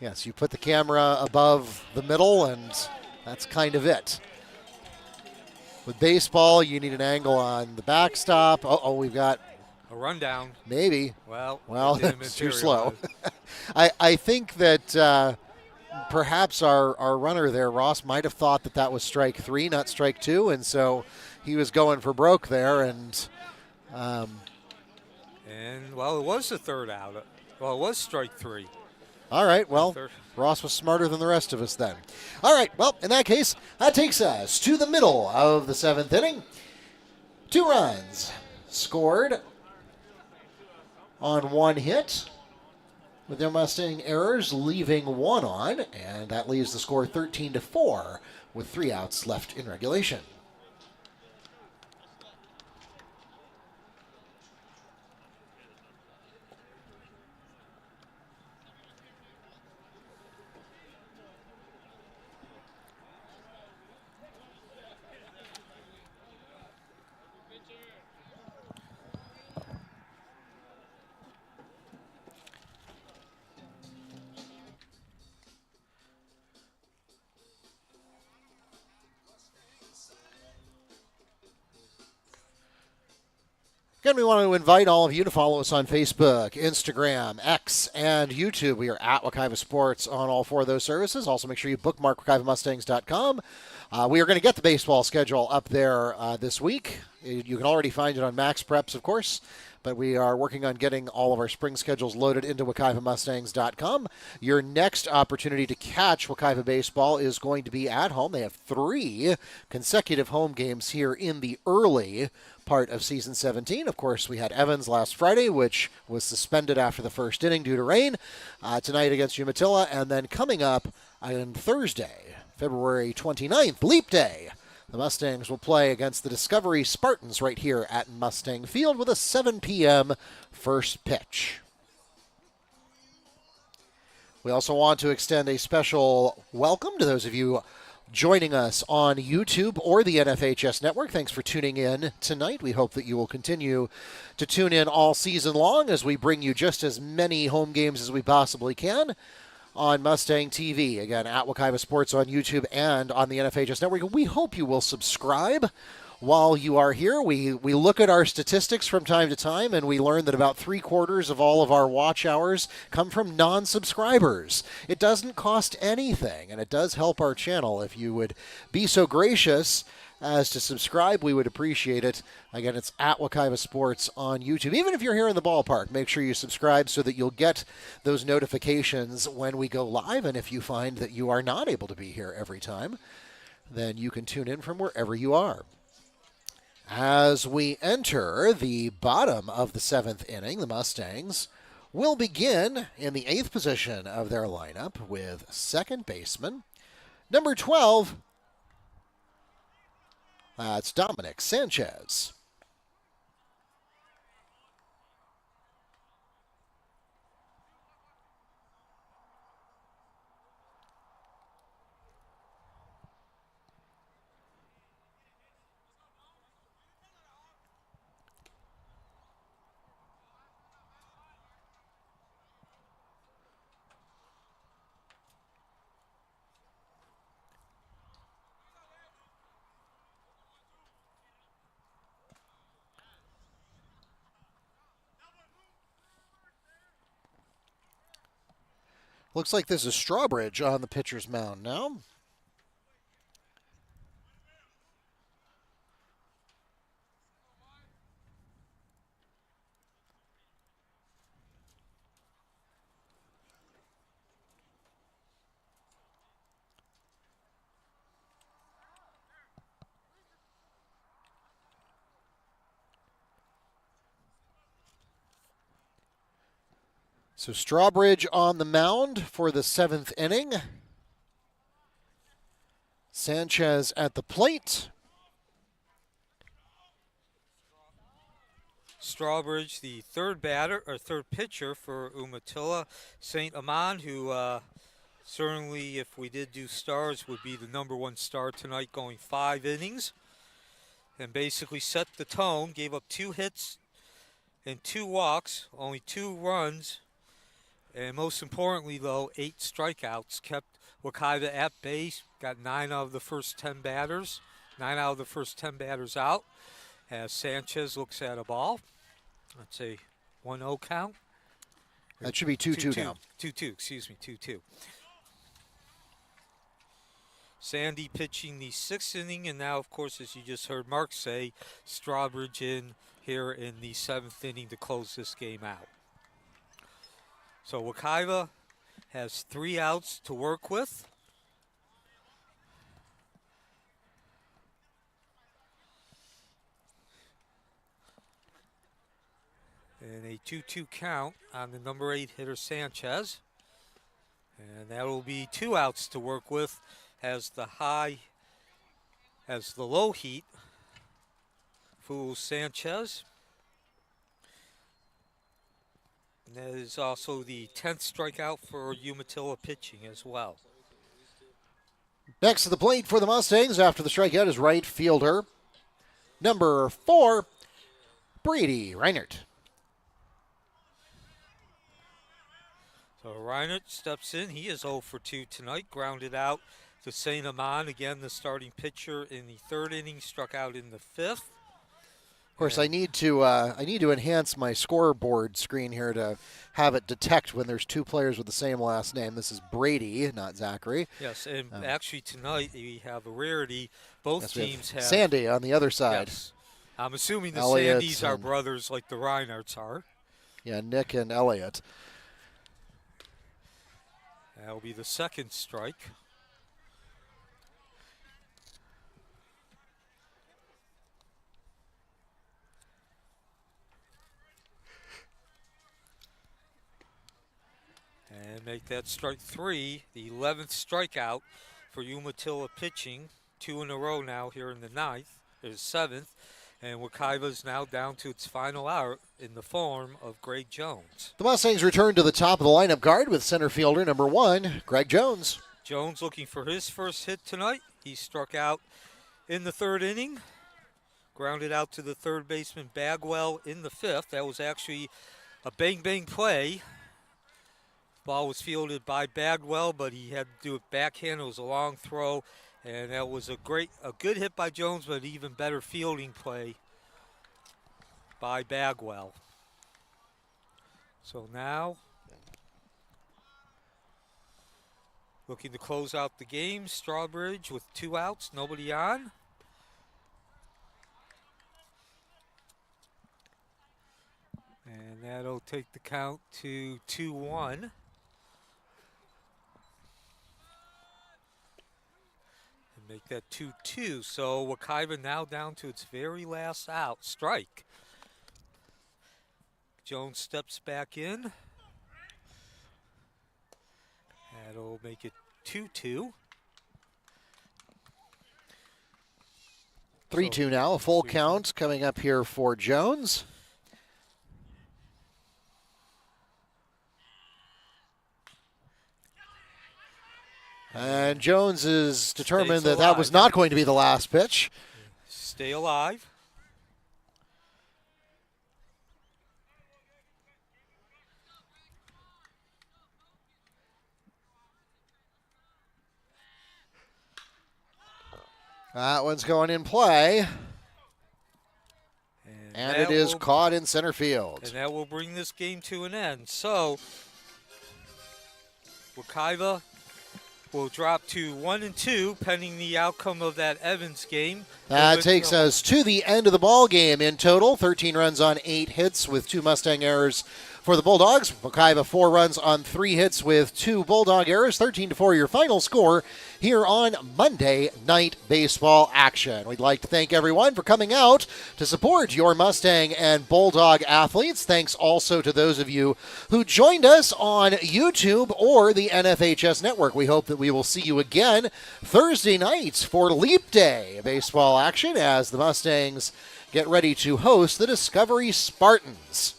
Yes, you put the camera above the middle and that's kind of it. With baseball, you need an angle on the backstop. We've got A rundown. maybe. Well, It's too slow. I think that perhaps our runner there, Ross, might have thought that was strike 3, not strike 2, and so he was going for broke there. And it was the third out. Well, it was strike 3. all right, well, Ross was smarter than the rest of us then. All right, well, in that case, that takes us to the middle of the 7th inning. 2 runs scored on 1 hit, with their Mustang errors leaving 1 on, and that leaves the score 13-4 with 3 outs left in regulation. Again, we want to invite all of you to follow us on Facebook, Instagram, X, and YouTube. We are at Wekiva Sports on all 4 of those services. Also, make sure you bookmark WekivaMustangs.com. We are going to get the baseball schedule up there this week. You can already find it on Max Preps, of course, but we are working on getting all of our spring schedules loaded into WekivaMustangs.com. Your next opportunity to catch Wekiva baseball is going to be at home. They have 3 consecutive home games here in the early part of season 17. Of course, we had Evans last Friday, which was suspended after the first inning due to rain. Tonight against Umatilla, and then coming up on Thursday, February 29th, Leap Day. The Mustangs will play against the Discovery Spartans right here at Mustang Field with a 7 p.m. first pitch. We also want to extend a special welcome to those of you joining us on YouTube or the NFHS Network. Thanks for tuning in tonight. We hope that you will continue to tune in all season long as we bring you just as many home games as we possibly can on Mustang TV. Again, at Wekiva Sports on YouTube and on the NFHS Network. We hope you will subscribe while you are here. We look at our statistics from time to time, and we learn that about 3/4 of all of our watch hours come from non-subscribers. It doesn't cost anything, and it does help our channel. If you would be so gracious as to subscribe, we would appreciate it. Again, it's at Wekiva Sports on YouTube. Even if you're here in the ballpark, make sure you subscribe so that you'll get those notifications when we go live. And if you find that you are not able to be here every time, then you can tune in from wherever you are. As we enter the bottom of the 7th inning, the Mustangs will begin in the 8th position of their lineup with second baseman, number 12, that's Dominic Sanchez. Looks like there's a Strawbridge on the pitcher's mound now. So Strawbridge on the mound for the 7th inning. Sanchez at the plate. Strawbridge, the third pitcher for Umatilla. St. Amand, who certainly, if we did do stars, would be the number 1 star tonight, going 5 innings. And basically set the tone, gave up 2 hits and 2 walks, only 2 runs. And most importantly, though, 8 strikeouts, kept Wekiva at base, got 9 out of the first 10 batters, 9 out of the first 10 batters out, as Sanchez looks at a ball. That's a 1-0 count. That should be 2-2 now. 2-2, excuse me, 2-2. Sandy pitching the 6th inning, and now, of course, as you just heard Mark say, Strawbridge in here in the 7th inning to close this game out. So Wekiva has 3 outs to work with. And a 2-2 count on the number 8 hitter Sanchez. And that will be 2 outs to work with as the low heat fools Sanchez. And that is also the 10th strikeout for Umatilla pitching as well. Next to the plate for the Mustangs after the strikeout is right fielder, number 4, Brady Reinert. So Reinert steps in. He is 0 for 2 tonight. Grounded out to St. Amand. Again, the starting pitcher in the 3rd inning, struck out in the 5th. Of course, I need to enhance my scoreboard screen here to have it detect when there's 2 players with the same last name. This is Brady, not Zachary. Yes, and actually tonight we have a rarity. Both teams have Sandy on the other side. Yes. I'm assuming the Elliott Sandys are brothers like the Reinerts are. Yeah, Nick and Elliott. That will be the 2nd strike. And make that strike 3, the 11th strikeout for Umatilla pitching. 2 in a row now here in the 9th, or 7th. And Wekiva is now down to its final out in the form of Greg Jones. The Mustangs return to the top of the lineup guard with center fielder number 1, Greg Jones. Jones looking for his first hit tonight. He struck out in the 3rd inning, grounded out to the third baseman Bagwell in the 5th. That was actually a bang-bang play. Ball was fielded by Bagwell, but he had to do it backhand. It was a long throw, and that was a good hit by Jones, but even better fielding play by Bagwell. So now, looking to close out the game, Strawbridge with 2 outs, nobody on. And that'll take the count to 2-1. Make that 2-2. So Wekiva now down to its very last out. Strike. Jones steps back in. That'll make it 2-2. 3-2 now, a full count coming up here for Jones. And Jones is determined that that was not going to be the last pitch. Stay alive. That one's going in play. And it is caught in center field. And that will bring this game to an end. So, Wekiva will drop to 1-2 pending the outcome of that Evans game. That takes us to the end of the ball game. In total, 13 runs on 8 hits with 2 Mustang errors for the Bulldogs. Wekiva 4 runs on 3 hits with 2 Bulldog errors. 13-4 your final score here on Monday Night Baseball action. We'd like to thank everyone for coming out to support your Mustang and Bulldog athletes. Thanks also to those of you who joined us on YouTube or the NFHS Network. We hope that we will see you again Thursday nights for Leap Day baseball action as the Mustangs get ready to host the Discovery Spartans.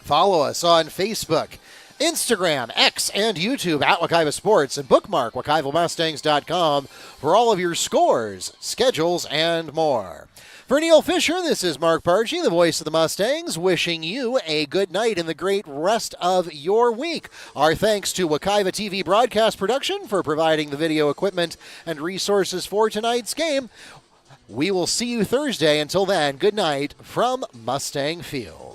Follow us on Facebook, Instagram, X, and YouTube at Wekiva Sports, and bookmark WekivaMustangs.com for all of your scores, schedules, and more. For Neil Fisher, this is Mark Parchi, the voice of the Mustangs, wishing you a good night and the great rest of your week. Our thanks to Wekiva TV Broadcast Production for providing the video equipment and resources for tonight's game. We will see you Thursday. Until then, good night from Mustang Field.